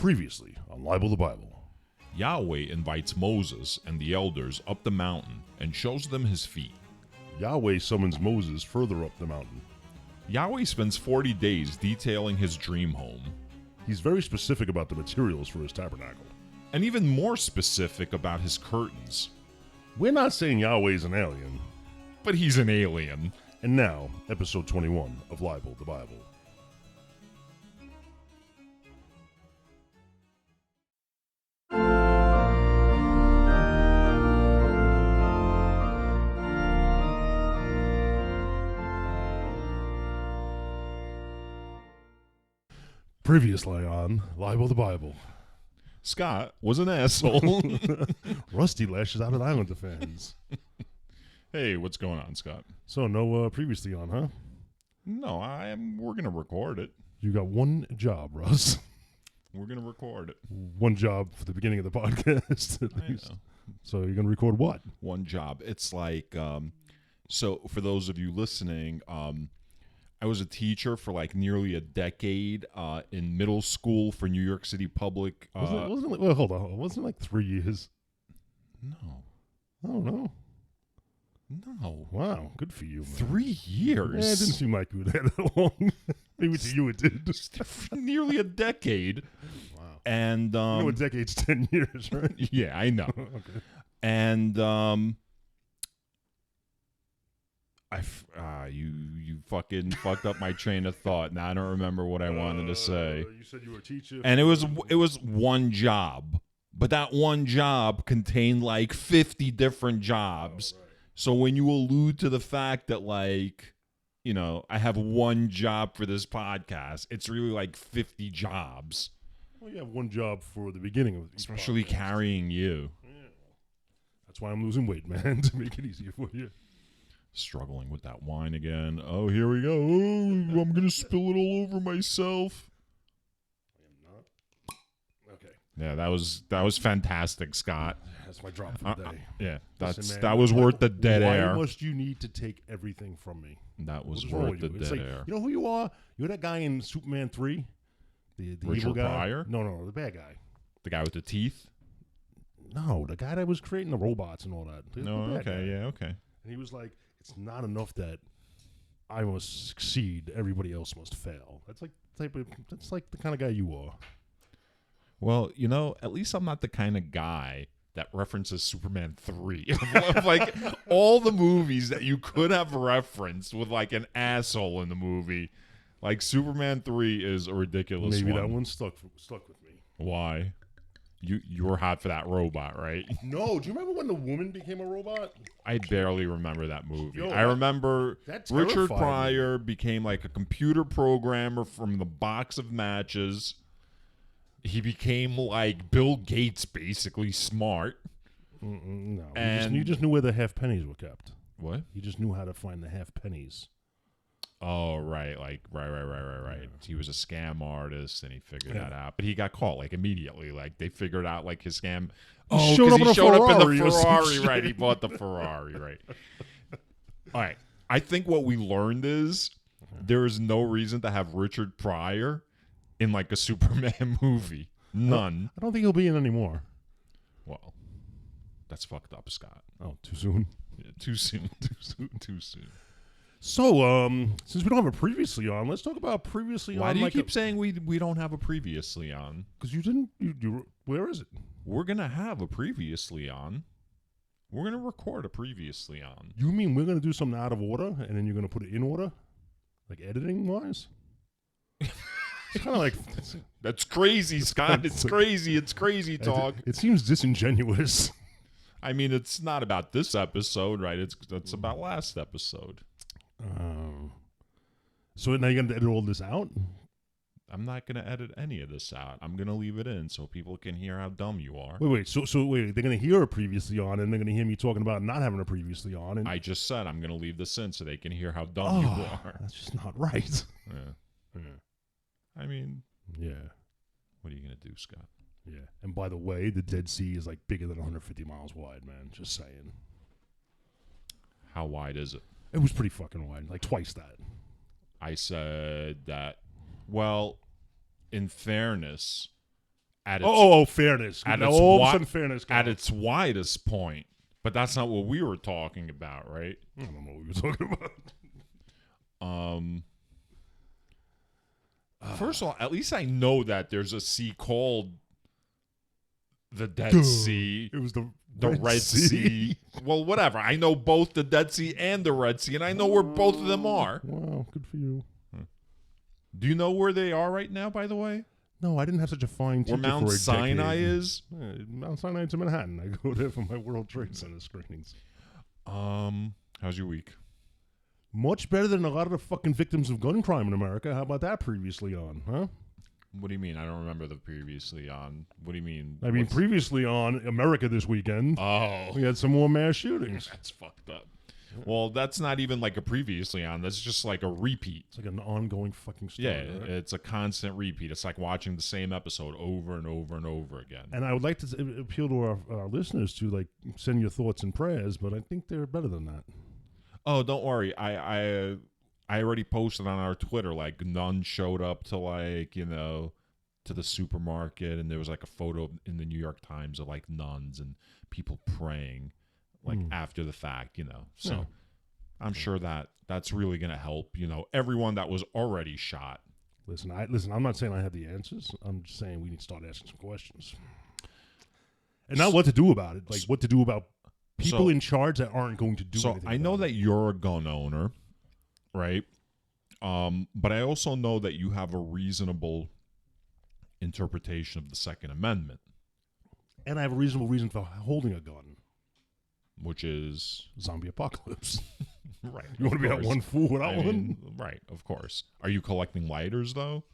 Previously on Libel the Bible. Yahweh invites Moses and the elders up the mountain and shows them his feet. Yahweh summons Moses further up the mountain. Yahweh spends 40 days detailing his dream home. He's very specific about the materials for his tabernacle. And even more specific about his curtains. We're not saying Yahweh's an alien. But he's an alien. And now, episode 21 of Libel the Bible. Previously on Libel the Bible. Scott was an asshole. Rusty lashes out at Islander fans. Hey, what's going on, Scott? So, no previously on, huh? No, we're going to record it. You got one job, Russ. We're going to record it. One job for the beginning of the podcast, at least. So you're going to record what? One job. It's like, so for those of you listening, I was a teacher for like nearly a decade in middle school for New York City Public. Wasn't it, well, hold on. Wasn't it like 3 years? No. Oh, no. No. Wow. Good for you, man. 3 years? Yeah, it didn't seem like you were there that long. Maybe to you it did. Nearly a decade. Wow. And, you know, a decade's 10 years, right? Yeah, I know. Okay. And, you fucking fucked up my train of thought. Now I don't remember what I wanted to say. You said you were a teacher. And it was one job, but that one job contained like 50 different jobs. Oh, right. So when you allude to the fact that, like, you know, I have one job for this podcast, it's really like 50 jobs. Well, you have one job for the beginning of each Especially podcast. carrying you. Yeah. That's why I'm losing weight, man, to make it easier for you. Struggling with that wine again. Oh, here we go. Oh, I'm going to spill it all over myself. I am not. Okay. Yeah, that was fantastic, Scott. That's my drop for the day. Yeah, Listen, man, that was worth the dead air. Why must you need to take everything from me? That was What is wrong worth with the you? It's dead like, air. you know who you are? You're that guy in Superman 3? The Richard evil guy? Pryor? No, the bad guy. The guy with the teeth? No, the guy that was creating the robots and all that. No, The bad okay, guy. yeah, okay. And he was like, it's not enough that I must succeed, everybody else must fail. That's like the kind of guy you are. Well, you know, at least I'm not the kind of guy that references Superman 3. Of like all the movies that you could have referenced with like an asshole in the movie, like Superman 3 is a ridiculous Maybe one. that one stuck with me. Why? You were hot for that robot, right? No, do you remember when the woman became a robot? I barely remember that movie. Yo, I remember that Richard terrified Pryor became like a computer programmer from the box of matches. He became like Bill Gates, basically smart. No, And you just knew where the half pennies were kept. What? You just knew how to find the half pennies. Oh, right. Like, right. Yeah. He was a scam artist, and he figured that out. But he got caught, like, immediately. Like, they figured out, like, his scam. Oh, because he showed up in the Ferrari, right. He bought the Ferrari, right. All right. I think what we learned is there is no reason to have Richard Pryor in, like, a Superman movie. None. I don't think he'll be in anymore. Well, that's fucked up, Scott. Oh, too soon? Yeah, too soon. Too soon. So, since we don't have a previously on, let's talk about previously on. Why do you keep saying we don't have a previously on? Because you didn't. You where is it? We're going to have a previously on. We're going to record a previously on. You mean we're going to do something out of order, and then you're going to put it in order? Like editing-wise? It's kind of like... That's crazy, Scott. It's crazy. It's crazy talk. It seems disingenuous. I mean, it's not about this episode, right? It's about last episode. So now you're going to edit all this out? I'm not going to edit any of this out. I'm going to leave it in so people can hear how dumb you are. Wait. So wait. They're going to hear a previously on, and they're going to hear me talking about not having a previously on. And I just said I'm going to leave this in so they can hear how dumb you are. That's just not right. Yeah. I mean, Yeah. what are you going to do, Scott? Yeah. And by the way, the Dead Sea is like bigger than 150 miles wide, man. Just saying. How wide is it? It was pretty fucking wide, like twice that. I said that, well, in fairness, at its fairness. At now its all of a sudden, fairness comes. at its widest point. But that's not what we were talking about, right? I don't know what we were talking about. First of all, at least I know that there's a sea called the Dead Sea. It was the Red Sea. Well, whatever. I know both the Dead Sea and the Red Sea, and I know where both of them are. Wow, good for you. Do you know where they are right now, by the way? No, I didn't have such a fine teacher Where Mount for a Sinai decade. is? Mount Sinai's in Manhattan. I go there for my World Trade Center screenings. How's your week? Much better than a lot of the fucking victims of gun crime in America. How about that previously on, huh? What do you mean? I don't remember the previously on. What do you mean? I mean, previously on America this weekend, we had some more mass shootings. That's fucked up. Well, that's not even like a previously on. That's just like a repeat. It's like an ongoing fucking story. Yeah, right? it's a constant repeat. It's like watching the same episode over and over and over again. And I would like to appeal to our listeners to like send your thoughts and prayers, but I think they're better than that. Oh, don't worry. I already posted on our Twitter, like, nuns showed up to, like, to the supermarket, and there was like a photo in the New York Times of like nuns and people praying, like after the fact, So Yeah. I'm sure that that's really going to help, everyone that was already shot. Listen, I'm not saying I have the answers. I'm just saying we need to start asking some questions. And not what to do about it, like what to do about people in charge that aren't going to do anything. So I know that you're a gun owner, right? But I also know that you have a reasonable interpretation of the Second Amendment. And I have a reasonable reason for holding a gun. Which is? Zombie apocalypse. Right. You want to be that one fool without one? Right, of course. Are you collecting lighters, though?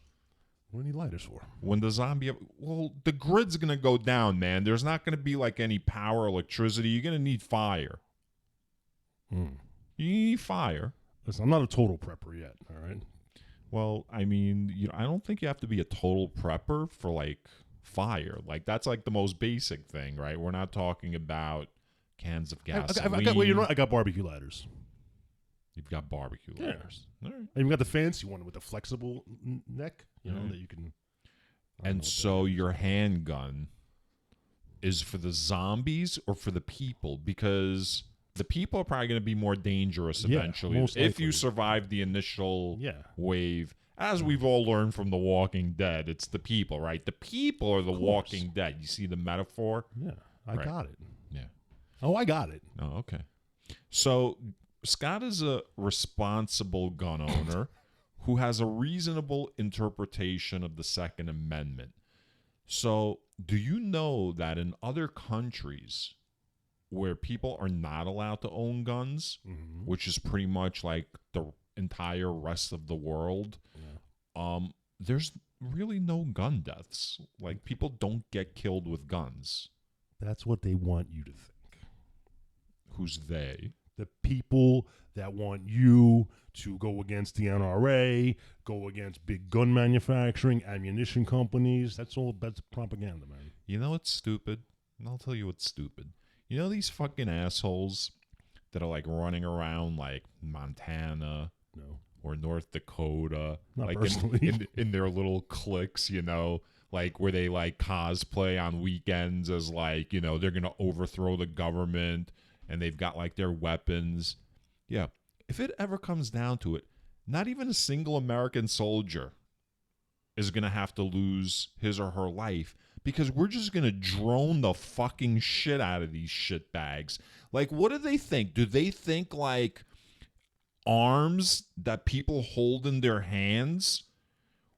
What do you need lighters for? When the zombie... Well, the grid's going to go down, man. There's not going to be, like, any power, electricity. You're going to need fire. You need fire. Listen, I'm not a total prepper yet, all right? Well, I mean, I don't think you have to be a total prepper for, like, fire. Like, that's, like, the most basic thing, right? We're not talking about cans of gasoline. I got barbecue ladders. You've got barbecue ladders. Yeah. All right. And you got the fancy one with the flexible neck, that you can... And so your handgun is for the zombies or for the people? Because the people are probably going to be more dangerous eventually if you survive the initial wave. As we've all learned from The Walking Dead, it's the people, right? The people are the Walking Dead. You see the metaphor? Yeah, I got it. Yeah. Oh, I got it. Oh, okay. So Scott is a responsible gun owner who has a reasonable interpretation of the Second Amendment. So do you know that in other countries where people are not allowed to own guns, which is pretty much like the entire rest of the world, there's really no gun deaths. Like, people don't get killed with guns. That's what they want you to think. Who's they? The people that want you to go against the NRA, go against big gun manufacturing, ammunition companies. That's propaganda, man. You know what's stupid? And I'll tell you what's stupid. You know these fucking assholes that are like running around like Montana or North Dakota, Not like personally. in their little cliques, like where they like cosplay on weekends as like, they're going to overthrow the government and they've got like their weapons. Yeah. If it ever comes down to it, not even a single American soldier is going to have to lose his or her life because we're just going to drone the fucking shit out of these shitbags. Like, what do they think? Do they think like arms that people hold in their hands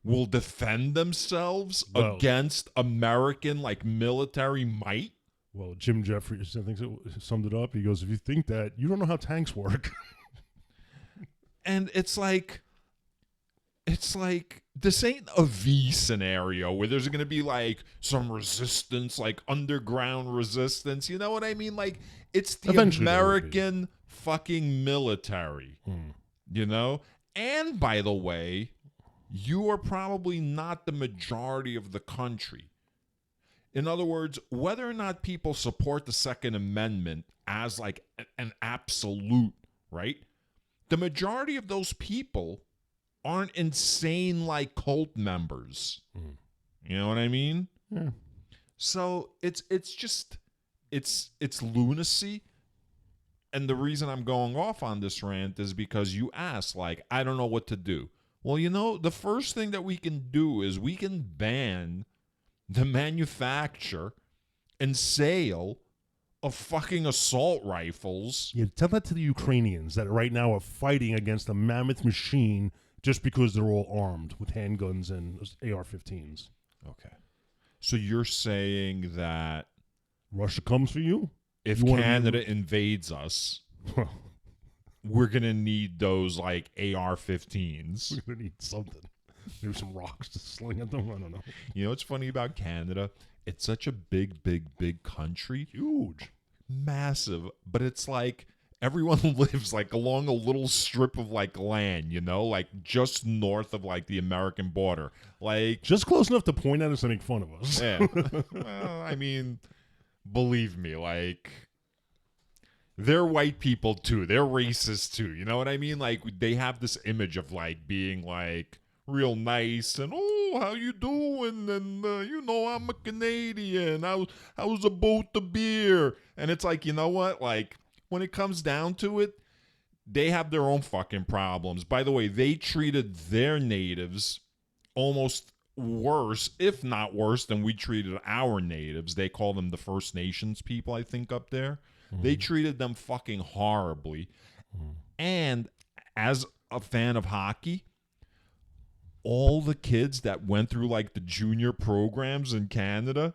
will defend themselves against American like military might? Well, Jim Jeffries, I think, summed it up. He goes, if you think that, you don't know how tanks work. And it's like this ain't a V scenario where there's going to be like some resistance, like underground resistance. You know what I mean? Like, it's the Eventually American fucking military, And by the way, you are probably not the majority of the country. In other words, whether or not people support the Second Amendment as like an absolute, right? The majority of those people aren't insane like cult members. You know what I mean? Yeah. So it's lunacy. And the reason I'm going off on this rant is because you asked, like, I don't know what to do. Well, the first thing that we can do is we can ban the manufacture and sale of fucking assault rifles. Yeah, tell that to the Ukrainians that right now are fighting against a mammoth machine just because they're all armed with handguns and AR-15s. Okay. So you're saying that Russia comes for you? If Canada invades us, we're going to need those, like, AR-15s. We're going to need something. Maybe some rocks to sling at them. I don't know. You know what's funny about Canada? It's such a big, big, big country. Huge. Massive. But it's like everyone lives, like, along a little strip of, like, land, like, just north of, like, the American border. Like, just close enough to point at us and make fun of us. Yeah. Well, I mean, believe me, like, they're white people too. They're racist too. You know what I mean? Like, they have this image of, like, being, like, real nice and, oh, how you doing? And, I'm a Canadian. How's a boat of beer? And it's like, you know what? Like, when it comes down to it, they have their own fucking problems. By the way, they treated their natives almost worse, if not worse, than we treated our natives. They call them the First Nations people, I think, up there. Mm-hmm. They treated them fucking horribly. Mm-hmm. And as a fan of hockey, all the kids that went through, like, the junior programs in Canada,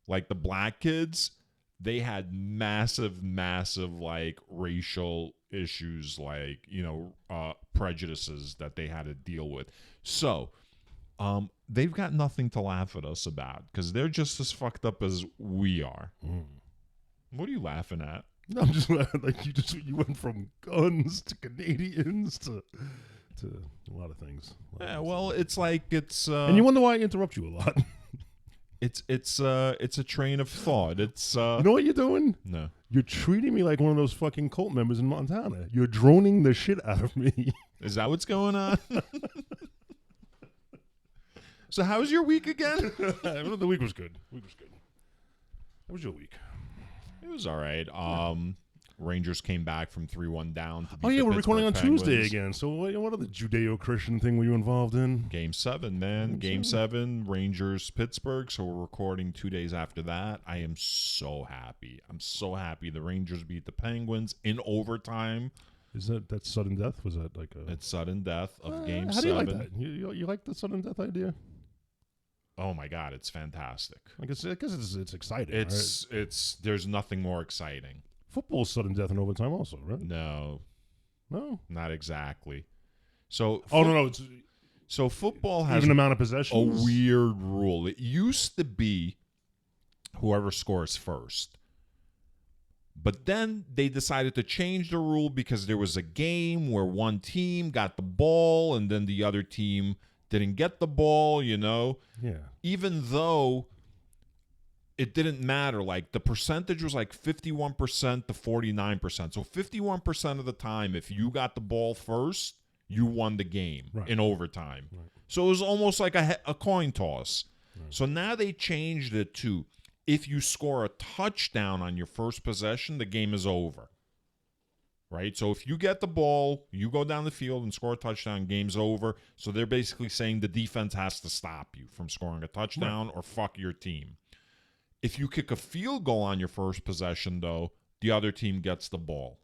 like the black kids, they had massive, like, racial issues, like, prejudices that they had to deal with. So, they've got nothing to laugh at us about because they're just as fucked up as we are. Mm. What are you laughing at? No, I'm just laughing. Like, you went from guns to Canadians to a lot of things. Yeah, well, it's like it's. And you wonder why I interrupt you a lot. It's a train of thought. It's you know what you're doing? No. You're treating me like one of those fucking cult members in Montana. You're droning the shit out of me. Is that what's going on? So how was your week again? The week was good. How was your week? It was all right. Rangers came back from 3-1 down. Oh yeah, we're recording on Tuesday again. So what other Judeo-Christian thing were you involved in? Game 7, man. Game 7, Rangers, Pittsburgh. So we're recording 2 days after that. I am so happy. I'm so happy the Rangers beat the Penguins in overtime. Is that sudden death? Was that like a... It's sudden death of Game 7. How do you like that? You like the sudden death idea? Oh my God, it's fantastic. I guess it's exciting. It's there's nothing more exciting. Football's sudden death in overtime also, right? No, not exactly. So no. So football has even amount of possessions. A weird rule. It used to be whoever scores first, but then they decided to change the rule because there was a game where one team got the ball and then the other team didn't get the ball, Yeah. Even though it didn't matter. Like, the percentage was like 51% to 49%. So 51% of the time, if you got the ball first, you won the game in overtime. Right. So it was almost like a coin toss. Right. So now they changed it to if you score a touchdown on your first possession, the game is over. Right? So if you get the ball, you go down the field and score a touchdown, game's over. So they're basically saying the defense has to stop you from scoring a touchdown or fuck your team. If you kick a field goal on your first possession, though, the other team gets the ball.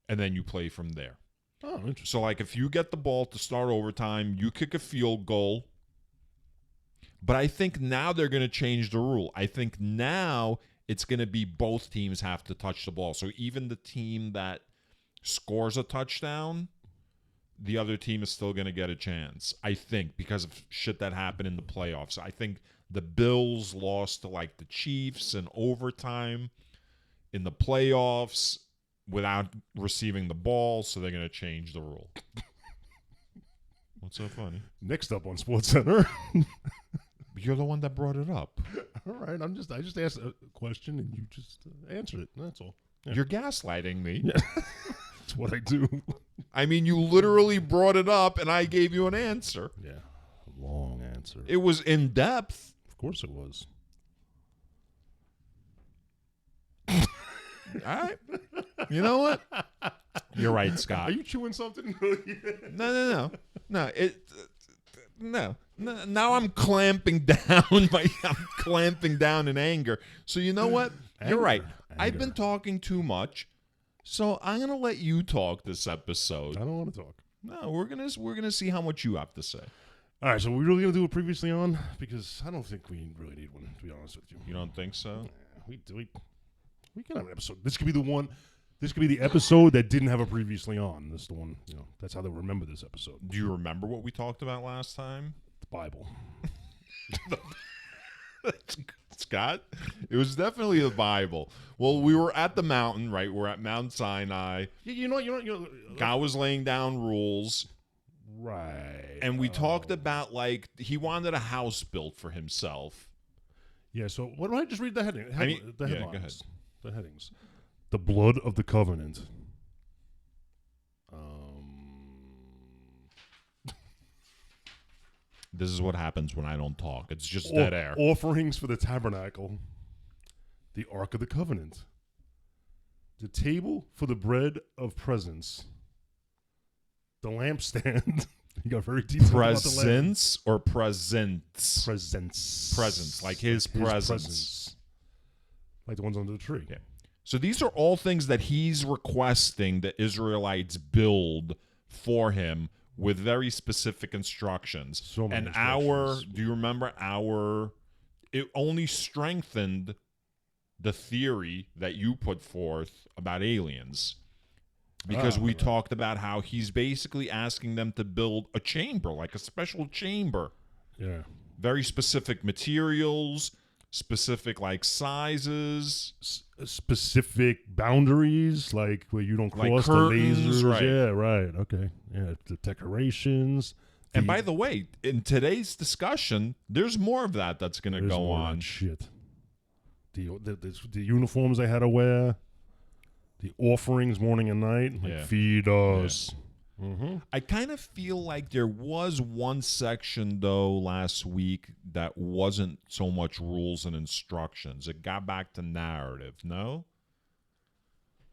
And then you play from there. Oh, interesting. So, like, if you get the ball to start overtime, you kick a field goal. But I think now they're going to change the rule. I think now it's going to be both teams have to touch the ball. So even the team that scores a touchdown, the other team is still going to get a chance, I think, because of shit that happened in the playoffs. I think the Bills lost to, like, the Chiefs in overtime in the playoffs without receiving the ball, so they're going to change the rule. What's so funny? Next up on SportsCenter. You're the one that brought it up. All right, I just asked a question and you just answered it. That's all. Yeah. You're gaslighting me. Yeah. That's what I do. I mean, you literally brought it up and I gave you an answer. Yeah, long answer. It was in depth. Of course it was. All right. You know what? You're right, Scott. Are you chewing something? No. No. Now I'm clamping down. I'm clamping down in anger. So you know what? You're right. I've been talking too much, so I'm gonna let you talk this episode. I don't want to talk. No, we're gonna see how much you have to say. All right, so we're really gonna do it previously on, because I don't think we really need one, to be honest with you. You don't think so? We can have an episode. This could be the one. This could be the episode that didn't have a previously on. This is the one. You know, that's how they'll remember this episode. Do you remember what we talked about last time? The Bible. Scott, it was definitely the Bible. Well, we were at the mountain, right? We're at Mount Sinai. You know. God was laying down rules. Right. And we talked about, like, he wanted a house built for himself. Yeah, so why don't I just read the heading? The headlines. Go ahead. The headings. The blood of the covenant. This is what happens when I don't talk. It's just dead air. Offerings for the tabernacle. The Ark of the Covenant. The table for the bread of presence. The lampstand. You got very detailed Presence or presents? Presence. Like his presence. Like the ones under the tree. Yeah. So these are all things that he's requesting the Israelites build for him with very specific instructions. So many do you remember it only strengthened the theory that you put forth about aliens. Because we talked about how he's basically asking them to build a chamber, like a special chamber. Yeah. Very specific materials, specific like sizes, specific boundaries, like where you don't cross curtains, the lasers. right. Yeah, right. Okay. Yeah, the decorations. And by the way, in today's discussion, there's more of that's going to go on. Shit. The uniforms they had to wear. The offerings morning and night, like feed us. Yeah. Mm-hmm. I kind of feel like there was one section, though, last week that wasn't so much rules and instructions. It got back to narrative, no?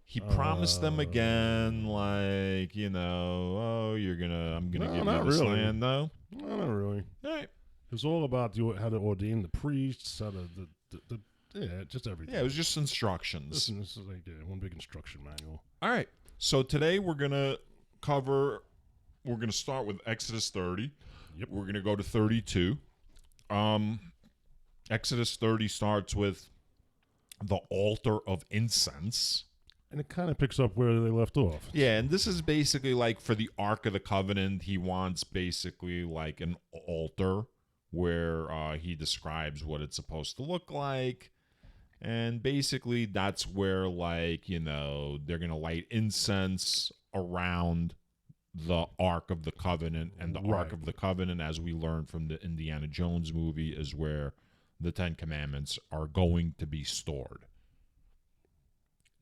He promised them again, like, I'm going to give you this land, though? No, not really. All right. It was all about how to ordain the priests, how to just everything. Yeah, it was just instructions. This is like one big instruction manual. All right. So today we're going to start with Exodus 30. Yep. We're going to go to 32. Exodus 30 starts with the altar of incense. And it kind of picks up where they left off. Yeah, and this is basically like for the Ark of the Covenant, he wants basically like an altar where he describes what it's supposed to look like. And basically that's where, like, they're going to light incense around the Ark of the Covenant. And the Ark of the Covenant, as we learned from the Indiana Jones movie, is where the Ten Commandments are going to be stored.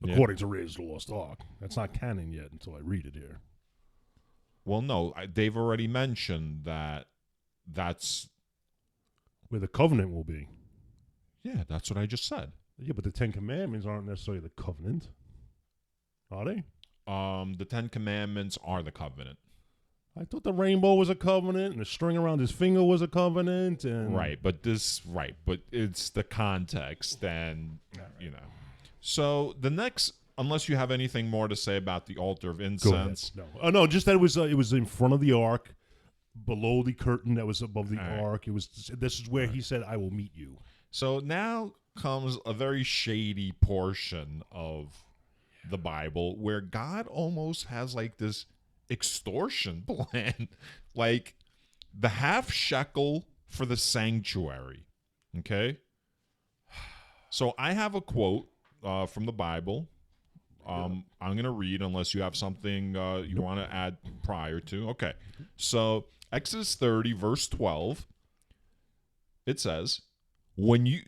According to Raiders of the Lost Ark. That's not canon yet until I read it here. Well, no, they've already mentioned that's where the covenant will be. Yeah, that's what I just said. Yeah, but the Ten Commandments aren't necessarily the covenant. Are they? The Ten Commandments are the covenant. I thought the rainbow was a covenant and the string around his finger was a covenant. And but it's the context and, So the next, unless you have anything more to say about the altar of incense. No. No, just that it was in front of the ark, below the curtain that was above the ark. This is where he said, I will meet you. So now comes a very shady portion of the Bible where God almost has like this extortion plan, like the half shekel for the sanctuary. Okay. So I have a quote from the Bible. I'm going to read unless you have something you want to add prior to. Okay. So Exodus 30 verse 12, it says,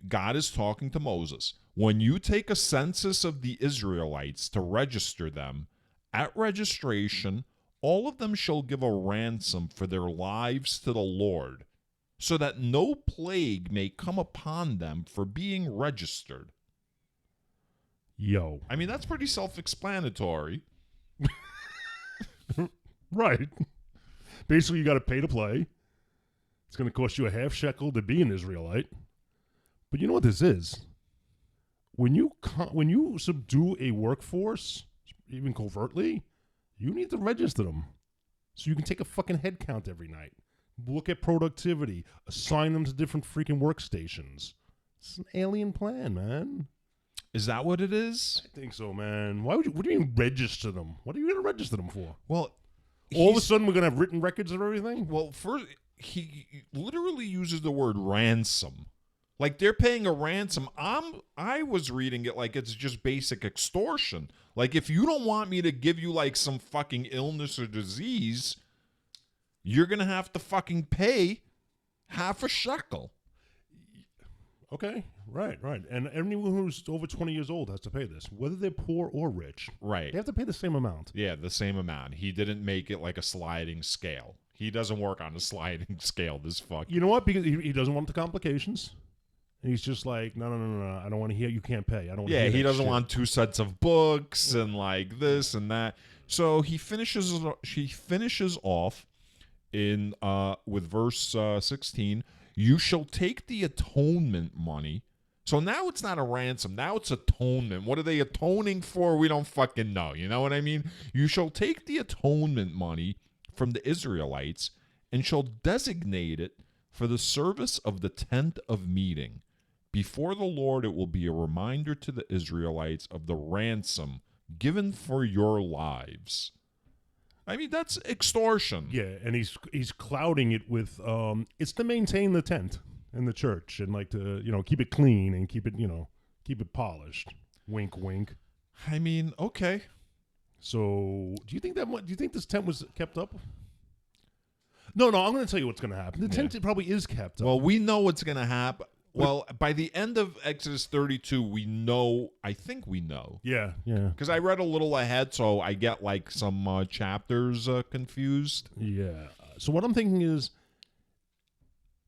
God is talking to Moses, when you take a census of the Israelites to register them, at registration, all of them shall give a ransom for their lives to the Lord, so that no plague may come upon them for being registered. Yo. I mean, that's pretty self-explanatory. Right. Basically, you got to pay to play. It's going to cost you a half shekel to be an Israelite. But you know what this is? When you subdue a workforce, even covertly, you need to register them. So you can take a fucking head count every night. Look at productivity. Assign them to different freaking workstations. It's an alien plan, man. Is that what it is? I think so, man. What do you mean register them? What are you going to register them for? Well, all of a sudden we're going to have written records of everything? Well, first, he literally uses the word ransom. Like they're paying a ransom. I was reading it like it's just basic extortion. Like if you don't want me to give you like some fucking illness or disease, you're going to have to fucking pay half a shekel. Okay, right. And anyone who's over 20 years old has to pay this, whether they're poor or rich. Right. They have to pay the same amount. Yeah, the same amount. He didn't make it like a sliding scale. He doesn't work on a sliding scale, this fuck. You know what? Because he doesn't want the complications. And he's just like, no. I don't want to hear. You can't pay. I don't want to hear he doesn't shit. want 2 sets of books and like this and that. So she finishes off in with verse 16. You shall take the atonement money. So now it's not a ransom. Now it's atonement. What are they atoning for? We don't fucking know. You know what I mean? You shall take the atonement money from the Israelites and shall designate it for the service of the tent of meeting. Before the Lord, it will be a reminder to the Israelites of the ransom given for your lives. I mean, that's extortion. Yeah, and he's clouding it with it's to maintain the tent in the church and like to keep it clean and keep it polished. Wink, wink. I mean, okay. So, do you think this tent was kept up? No. I'm going to tell you what's going to happen. The tent probably is kept up. Well, we know what's going to happen. Well, by the end of Exodus 32, we know. I think we know. Yeah. Because I read a little ahead, so I get like some chapters confused. Yeah. So what I'm thinking is,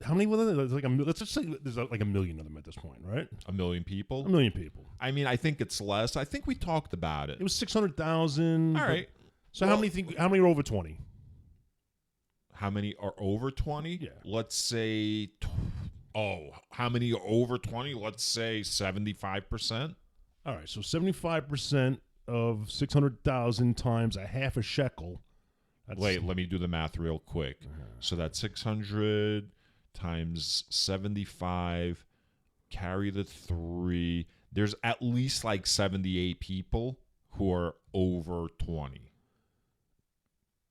how many were there? Let's just say there's like 1 million of them at this point, right? 1 million people? 1 million people. I mean, I think it's less. I think we talked about it. It was 600,000. All right. So how many are over 20? How many are over 20? Yeah. Let's say... how many are over 20? Let's say 75%. All right, so 75% of 600,000 times a half a shekel. Wait, let me do the math real quick. So that's 600 times 75, carry the 3. There's at least like 78 people who are over 20.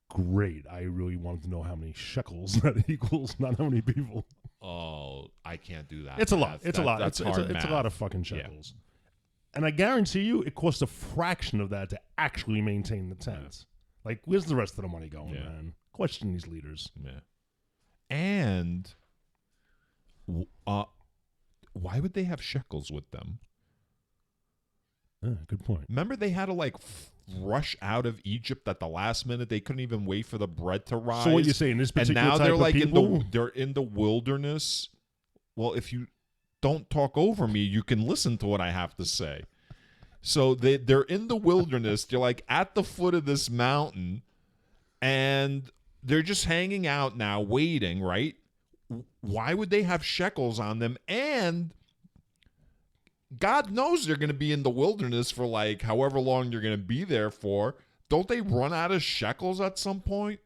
Great. I really wanted to know how many shekels that equals, not how many people. Oh, I can't do that. It's a lot. It's a lot. That's it's hard a math. lot of fucking shekels. Yeah. And I guarantee you it costs a fraction of that to actually maintain the tents. Yeah. Like, where's the rest of the money going, man? Question these leaders. Yeah. And why would they have shekels with them? Good point. Remember they had to like rush out of Egypt at the last minute. They couldn't even wait for the bread to rise. So what you're saying, this particular and now type they're of like people? they're in the wilderness. Well, if you don't talk over me, you can listen to what I have to say. So they're in the wilderness. They're like at the foot of this mountain, and they're just hanging out now, waiting. Right? Why would they have shekels on them? And God knows they're going to be in the wilderness for like however long they're going to be there for. Don't they run out of shekels at some point?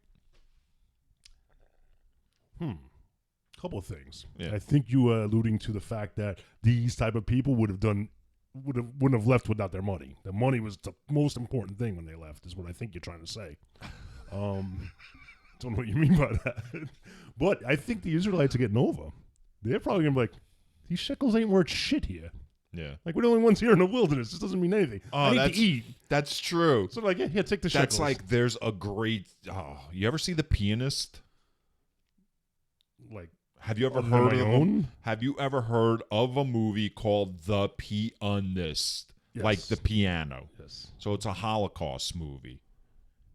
Couple of things. Yeah. I think you are alluding to the fact that these type of people wouldn't have left without their money. The money was the most important thing when they left, is what I think you're trying to say. Don't know what you mean by that. But I think the Israelites are getting over. They're probably going to be like, these shekels ain't worth shit here. Yeah. Like, we're the only ones here in the wilderness. This doesn't mean anything. I need to eat. That's true. So, like, yeah, take the shekels. That's like, there's a great... Oh, you ever see The Pianist? Like, have you ever heard of a movie called The Pianist? Yes. Like the piano. Yes. So it's a Holocaust movie.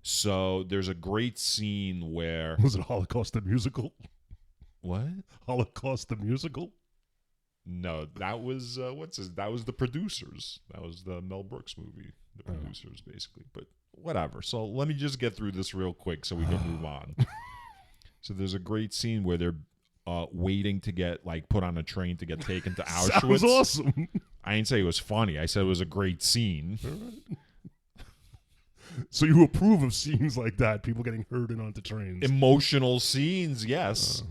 So there's a great scene where... Was it Holocaust the musical? What? Holocaust the musical? No, that was that was the producers. That was the Mel Brooks movie. The producers, basically. But whatever. So let me just get through this real quick so we can move on. So there's a great scene where they're waiting to get put on a train to get taken to Auschwitz. That was awesome. I didn't say it was funny. I said it was a great scene. So you approve of scenes like that, people getting herded onto trains. Emotional scenes, yes.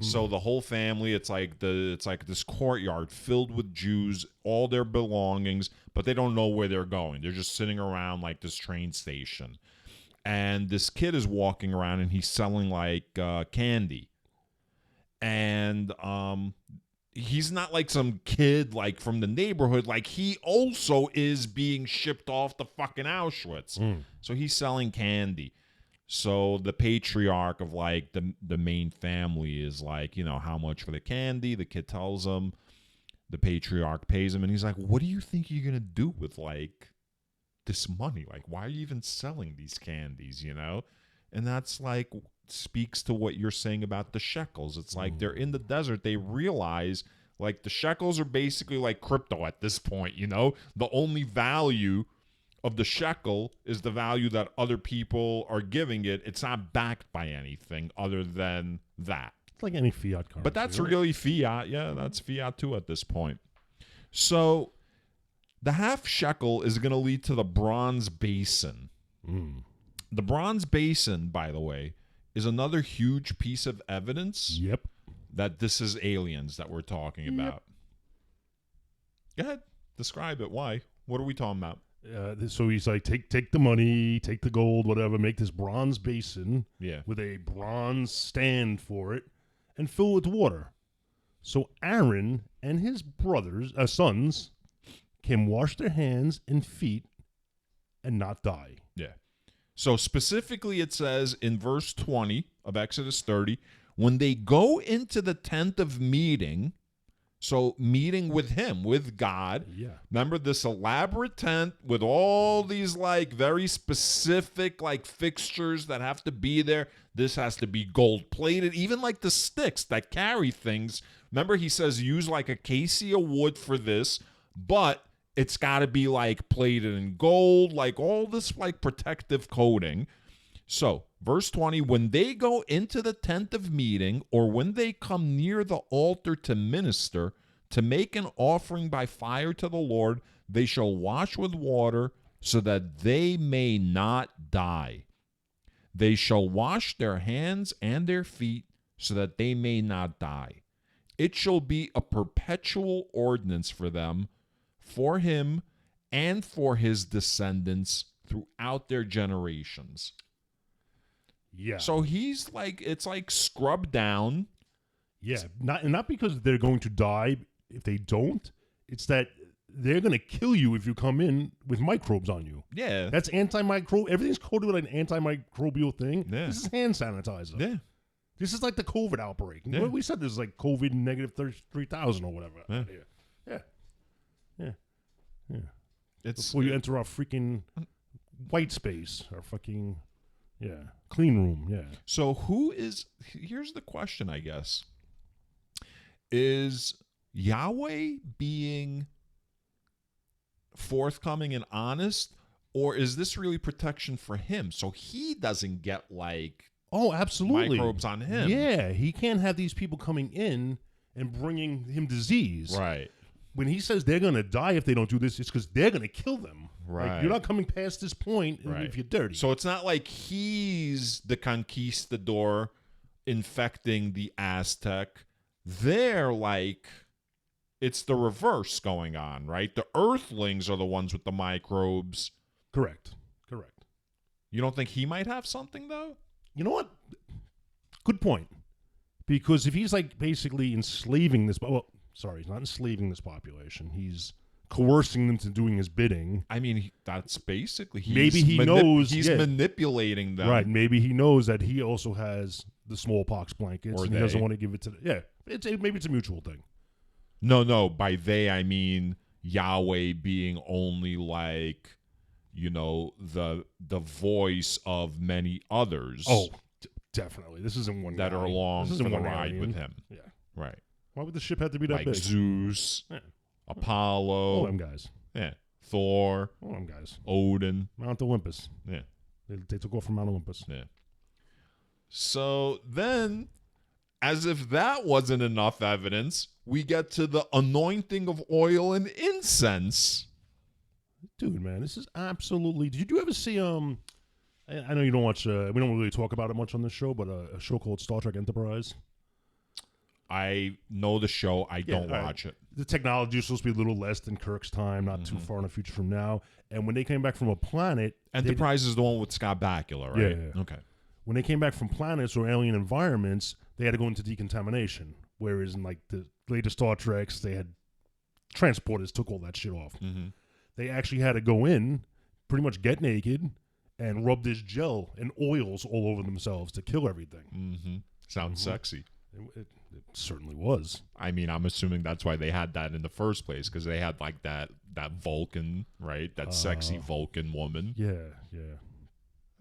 So the whole family, it's like this courtyard filled with Jews, all their belongings, but they don't know where they're going. They're just sitting around this train station. And this kid is walking around and he's selling candy. And he's not some kid from the neighborhood. He also is being shipped off to fucking Auschwitz. So he's selling candy. So the patriarch of the main family is how much for the candy? The kid tells him. The patriarch pays him, and he's like, "What do you think you're gonna do with this money? Why are you even selling these candies? And that's speaks to what you're saying about the shekels. It's they're in the desert. They realize the shekels are basically crypto at this point. The only value of the shekel is the value that other people are giving it. It's not backed by anything other than that. It's like any fiat currency. But that's really fiat. Yeah, that's fiat too at this point. So the half shekel is going to lead to the bronze basin. The bronze basin, by the way, is another huge piece of evidence that this is aliens that we're talking about. Go ahead. Describe it. Why? What are we talking about? So he's like, take the money, take the gold, whatever, make this bronze basin with a bronze stand for it and fill it with water. So Aaron and his sons can wash their hands and feet and not die. Yeah. So specifically it says in verse 20 of Exodus 30, when they go into the tent of meeting, so meeting with him, with God. Yeah. Remember this elaborate tent with all these very specific fixtures that have to be there. This has to be gold plated. Even the sticks that carry things. Remember he says use acacia wood for this, but it's got to be plated in gold, all this protective coating. So, verse 20, when they go into the tent of meeting, or when they come near the altar to minister, to make an offering by fire to the Lord, they shall wash with water so that they may not die. They shall wash their hands and their feet so that they may not die. It shall be a perpetual ordinance for them, for him, and for his descendants throughout their generations. Yeah. So he's it's scrubbed down. Yeah. Not because they're going to die if they don't. It's that they're going to kill you if you come in with microbes on you. Yeah. That's antimicrobial. Everything's coated with an antimicrobial thing. Yeah. This is hand sanitizer. Yeah. This is the COVID outbreak. Yeah. We said this is COVID negative 3,000 or whatever. Yeah. Yeah. Yeah. Yeah. It's Before you enter our freaking white space, our fucking clean room. Yeah. So here's the question, I guess. Is Yahweh being forthcoming and honest, or is this really protection for him so he doesn't get oh, absolutely, microbes on him? Yeah, he can't have these people coming in and bringing him disease. Right. When he says they're going to die if they don't do this, it's because they're going to kill them. Right. You're not coming past this point if you're dirty. So it's not like he's the conquistador infecting the Aztec. They're it's the reverse going on, right? The Earthlings are the ones with the microbes. Correct. You don't think he might have something, though? You know what? Good point. Because if he's basically enslaving this... Well, sorry, he's not enslaving this population. He's coercing them to doing his bidding. I mean, that's basically... Maybe he knows... He's manipulating them. Right. Maybe he knows that he also has the smallpox blankets. Or and he doesn't want to give it to... Maybe it's a mutual thing. No. By they, I mean Yahweh being only the voice of many others. Oh, definitely. This isn't one that guy. are along this for isn't the one ride alien. with him. Yeah. Right. Why would the ship have to be that like big? Zeus, Yeah. Apollo, All them guys. yeah, Thor, All them guys. Odin, Mount Olympus. yeah, They took off from Mount Olympus. yeah. So then, as if that wasn't enough evidence, we get to the anointing of oil and incense. Dude, man, this is absolutely. Did you ever see? I know you don't watch. We don't really talk about it much on this show, but a show called Star Trek Enterprise. I know the show. I don't watch it. The technology is supposed to be a little less than Kirk's time, not too far in the future from now. And when they came back from a planet, Enterprise is the one with Scott Bakula, right? Yeah. Okay. When they came back from planets or alien environments, they had to go into decontamination. Whereas in like the later Star Treks, they had transporters took all that shit off. Mm-hmm. They actually had to go in, pretty much get naked, and rub this gel and oils all over themselves to kill everything. Mm-hmm. Sounds sexy. It certainly was. I mean, I'm assuming that's why they had that in the first place, because they had like that Vulcan, right? That sexy Vulcan woman. Yeah.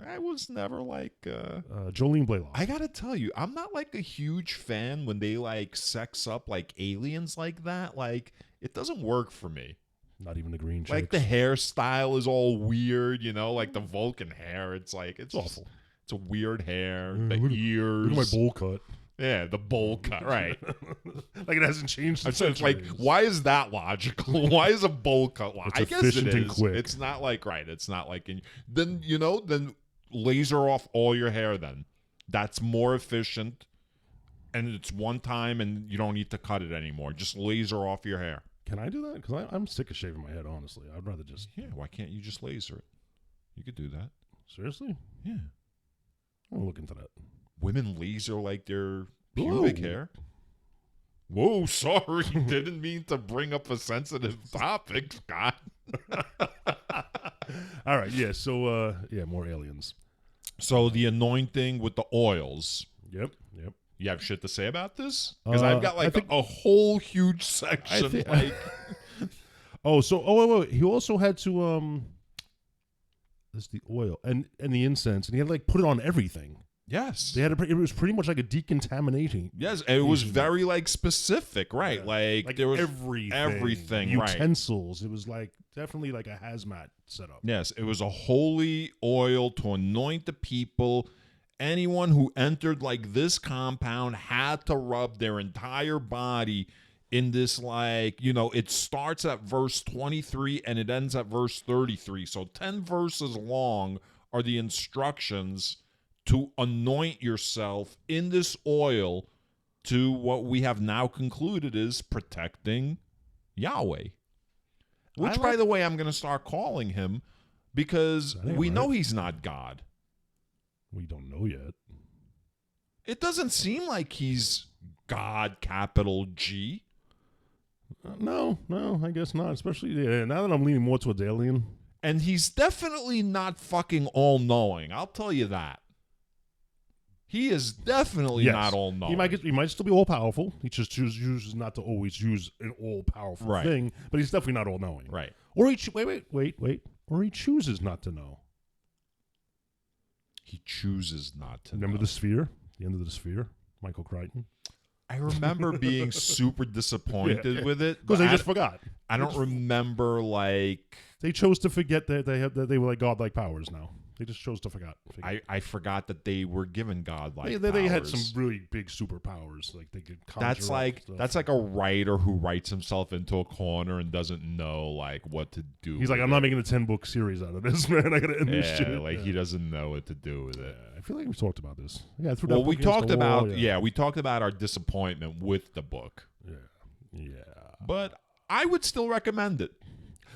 I was never like Jolene Blaylock. I gotta tell you, I'm not like a huge fan when they like sex up like aliens like that. Like, it doesn't work for me. Not even the green chicks. Like the hairstyle is all weird, you know, like the Vulcan hair. It's like it's awful. It's a weird hair. The Look ears. at my bowl cut. Yeah, the bowl cut, right. Like it hasn't changed. So it's like, why is that logical? Why is a bowl cut logical? I guess it is. And quick. It's not like, right, it's not like, then laser off all your hair then. That's more efficient, and it's one time, and you don't need to cut it anymore. Just laser off your hair. Can I do that? Because I'm sick of shaving my head, honestly. I'd rather just... Yeah, why can't you just laser it? You could do that. Seriously? Yeah. I'll look into that. Women laser like their pubic hair. Whoa, sorry. Didn't mean to bring up a sensitive topic, Scott. All right, yeah, so, more aliens. So the anointing with the oils. Yep. You have shit to say about this? Because I've got a whole huge section. Wait. He also had to, this is the oil and the incense, and he had to, like, put it on everything. Yes. They had it was pretty much like a decontaminating. Yes, it was very like specific, right? Yeah. Like there was everything, utensils. Right. It was like definitely like a hazmat setup. Yes, it was a holy oil to anoint the people. Anyone who entered like this compound had to rub their entire body in this, like, it starts at verse 23 and it ends at verse 33. So 10 verses long are the instructions to anoint yourself in this oil to what we have now concluded is protecting Yahweh. Which, by the way, I'm going to start calling him because we know he's not God. We don't know yet. It doesn't seem like he's God, capital G. No, I guess not. Especially now that I'm leaning more towards alien. And he's definitely not fucking all-knowing. I'll tell you that. He is definitely not all-knowing. He might still be all-powerful. He just chooses not to always use an all-powerful thing. But he's definitely not all-knowing. Right. Or wait. Or he chooses not to know. He chooses not to Remember know. the sphere? The end of the sphere? Michael Crichton? I remember being super disappointed with it. Because they just forgot. I don't remember, like... They chose to forget that they were like godlike powers now. They just chose to forget. I forgot that they were given godlike powers. They had some really big superpowers. Like they could conjure that's like a writer who writes himself into a corner and doesn't know like what to do. He's like, I'm not making a 10-book series out of this, man. I gotta end this shit. Like he doesn't know what to do with it. I feel like we talked about this. Yeah, we talked about we talked about our disappointment with the book. Yeah. But I would still recommend it.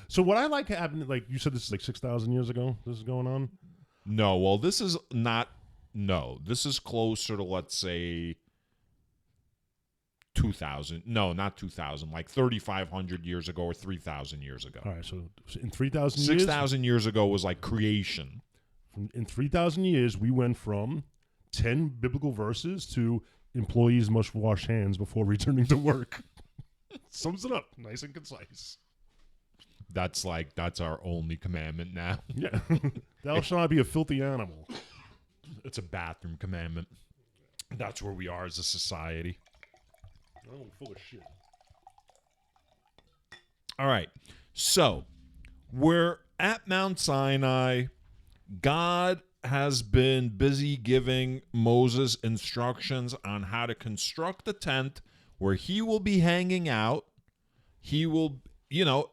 So what I like happening, like you said, this is like 6,000 years ago. This is going on. No, well, this is not. No, this is closer to, let's say, 2,000. No, not 2,000. Like 3,500 years ago or 3,000 years ago. All right, so in 3,000 years, 6,000 years ago was like creation. In 3,000 years, we went from 10 biblical verses to employees must wash hands before returning to work. Sums it up, nice and concise. That's our only commandment now. Yeah. Thou shalt not be a filthy animal. It's a bathroom commandment. That's where we are as a society. Oh, full of shit. All right. So we're at Mount Sinai. God has been busy giving Moses instructions on how to construct the tent where he will be hanging out. He will,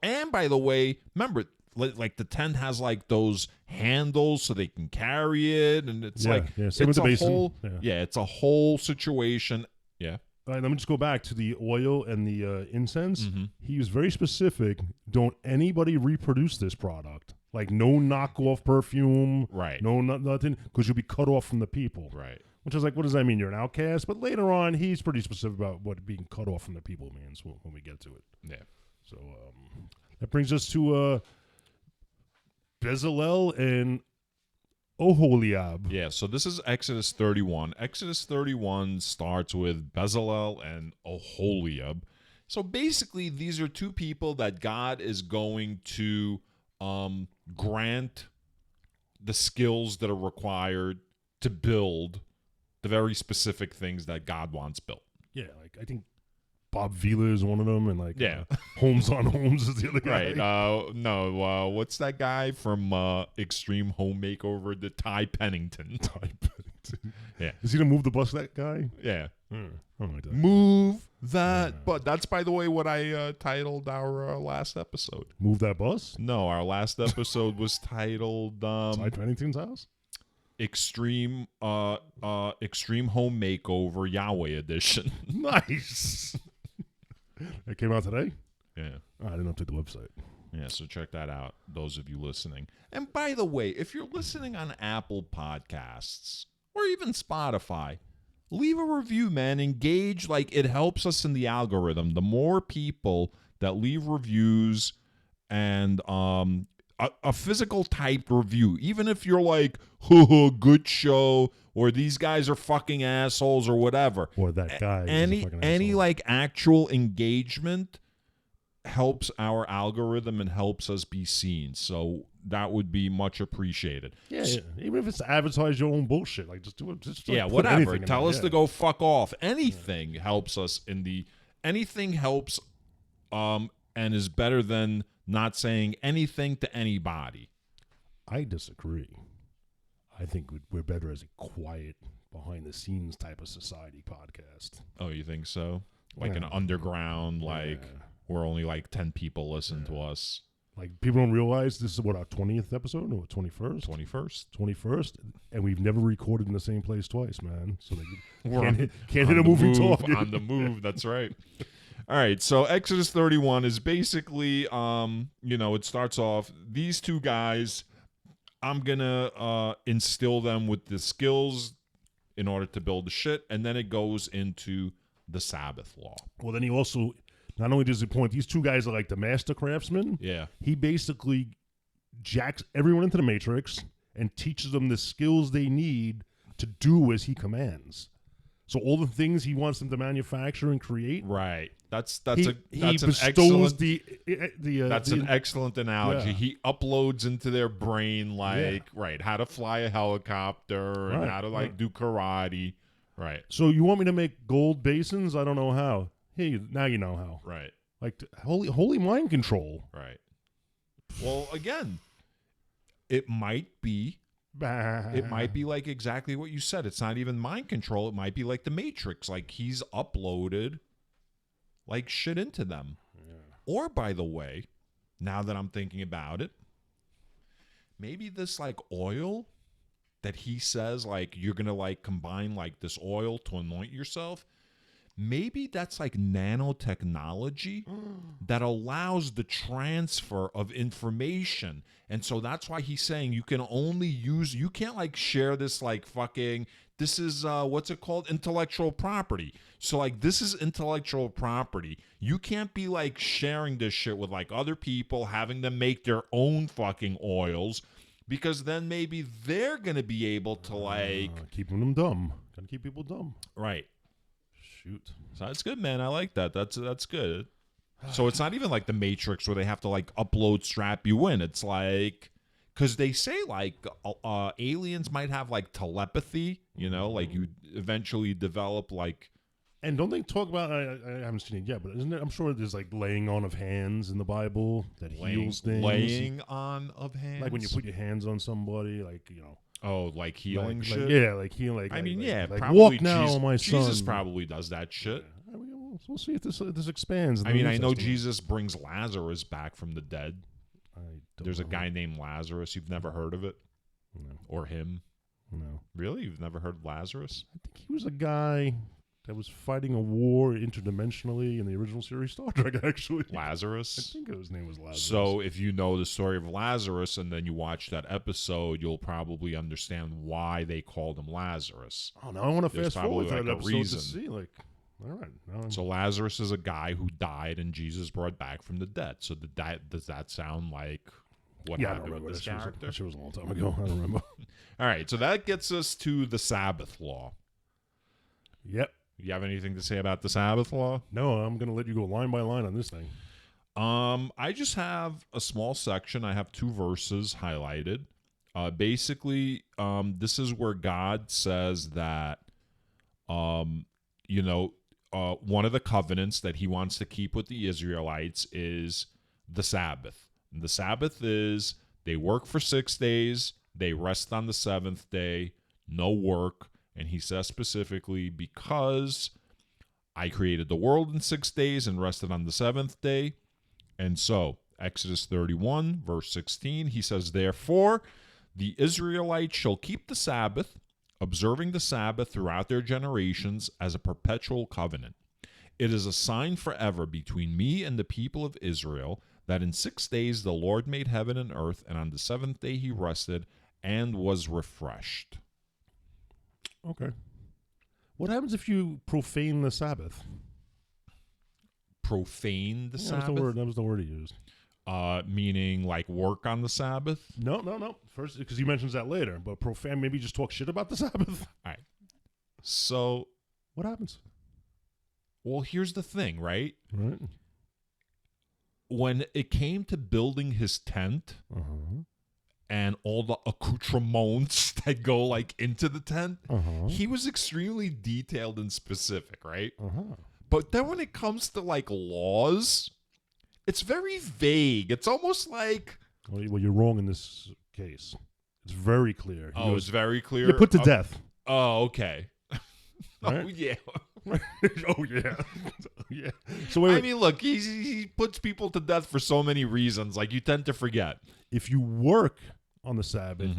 and by the way, remember, like the tent has like those handles so they can carry it, and it's same it's with the a basin. whole, it's a whole situation. Yeah. All right, let me just go back to the oil and the incense. Mm-hmm. He was very specific. Don't anybody reproduce this product. Like no knockoff perfume. Right. No, nothing, because you'll be cut off from the people. Right. Which is like, what does that mean? You're an outcast? But later on, he's pretty specific about what being cut off from the people means when we get to it. Yeah. So that brings us to Bezalel and Oholiab. Yeah, so this is Exodus 31. Exodus 31 starts with Bezalel and Oholiab. So basically, these are two people that God is going to grant the skills that are required to build the very specific things that God wants built. Yeah, like I think Bob Vila is one of them, and like Holmes on Holmes is the other guy. Right. What's that guy from Extreme Home Makeover? The Ty Pennington. Ty Pennington. Yeah. Is he gonna move the bus? That guy. Yeah. I don't like that. Move that. Yeah. But that's, by the way, what I titled our last episode. Move that bus? No, our last episode was titled Ty Pennington's house. Extreme Home Makeover Yahweh Edition. Nice. It came out today? Yeah. Oh, I didn't update the website. Yeah, so check that out, those of you listening. And by the way, if you're listening on Apple Podcasts or even Spotify, leave a review, man. Engage. Like, it helps us in the algorithm. The more people that leave reviews and a physical typed review, even if you're like, good show, or these guys are fucking assholes, or whatever, or that guy, any like actual engagement helps our algorithm and helps us be seen. So that would be much appreciated. Yeah, even if it's to advertise your own bullshit, like just do it. Just whatever. Tell us to go fuck off. Anything helps us anything helps, and is better than not saying anything to anybody. I disagree. I think we're better as a quiet, behind-the-scenes type of society podcast. Oh, you think so? Like an underground, where only like 10 people listen to us. Like, people don't realize this is what, our 20th episode or 21st? 21st, and we've never recorded in the same place twice, man. So they can't hit a moving talk on the move. That's right. All right, so Exodus 31 is basically, it starts off, these two guys, I'm going to instill them with the skills in order to build the shit, and then it goes into the Sabbath law. Well, then he also, not only does he point, these two guys are like the master craftsmen. Yeah. He basically jacks everyone into the matrix and teaches them the skills they need to do as he commands. So all the things he wants them to manufacture and create, right? That's an excellent analogy. Yeah. He uploads into their brain how to fly a helicopter and how to do karate, right? So you want me to make gold basins? I don't know how. Hey, now you know how. Right. Like holy mind control. Right. Well, again, it might be. It might be like exactly what you said. It's not even mind control. It might be like the Matrix. Like he's uploaded like shit into them. Yeah. Or, by the way, now that I'm thinking about it, maybe this like oil that he says like you're going to like combine like this oil to anoint yourself. Maybe that's like nanotechnology that allows the transfer of information. And so that's why he's saying you can only you can't like share this like fucking, this is, what's it called? Intellectual property. So like this is intellectual property. You can't be like sharing this shit with like other people, having them make their own fucking oils, because then maybe they're going to be able to like. Keeping them dumb. Gotta keep people dumb. Right. Shoot. So that's good, man. I like that. That's good. So it's not even like the Matrix where they have to like upload, strap you in. It's like, because they say like aliens might have like telepathy, like you eventually develop like And don't they talk about? I haven't seen it yet, but isn't it? I'm sure there's like laying on of hands in the Bible that heals things. Laying on of hands, like when you put your hands on somebody, like Oh, like healing shit. Like healing. I mean, like probably walk now, my son. Jesus probably does that shit. Yeah. I mean, we'll see if this expands. I mean, I know Jesus brings Lazarus back from the dead. There's a guy named Lazarus. You've never heard of it? No. Or him? No. Really? You've never heard of Lazarus? I think he was a guy that was fighting a war interdimensionally in the original series Star Trek, actually. Lazarus? I think his name was Lazarus. So if you know the story of Lazarus and then you watch that episode, you'll probably understand why they called him Lazarus. Oh, now I want to There's fast forward to probably, that like, a episode reason. to see, like, all right. Now So Lazarus is a guy who died and Jesus brought back from the dead. So does that sound like what I don't happened remember. with this That character? shit was a long time ago. I don't remember. All right, so that gets us to the Sabbath law. Yep. You have anything to say about the Sabbath law? No, I'm going to let you go line by line on this thing. I just have a small section. I have 2 verses highlighted. Basically, this is where God says that, one of the covenants that he wants to keep with the Israelites is the Sabbath. And the Sabbath is they work for 6 days, they rest on the 7th day, no work. And he says specifically, because I created the world in 6 days and rested on the 7th day. And so, Exodus 31, verse 16, he says, therefore, the Israelites shall keep the Sabbath, observing the Sabbath throughout their generations as a perpetual covenant. It is a sign forever between me and the people of Israel that in 6 days the Lord made heaven and earth, and on the 7th day he rested and was refreshed. Okay. What happens if you profane the Sabbath? Profane the Sabbath? That was the word he used. Meaning like work on the Sabbath? No. First, because he mentions that later. But profane, maybe just talk shit about the Sabbath. All right. So, what happens? Well, here's the thing, right? Right. When it came to building his tent and all the accoutrements that go like into the tent, he was extremely detailed and specific, right? But then when it comes to like laws, it's very vague. It's almost like... Well, you're wrong in this case. It's very clear. It's very clear? You're put to death. Oh, okay. Right? Oh, yeah. Oh, yeah. Yeah. So wait, I mean, look, he puts people to death for so many reasons. Like, you tend to forget. If you work on the Sabbath,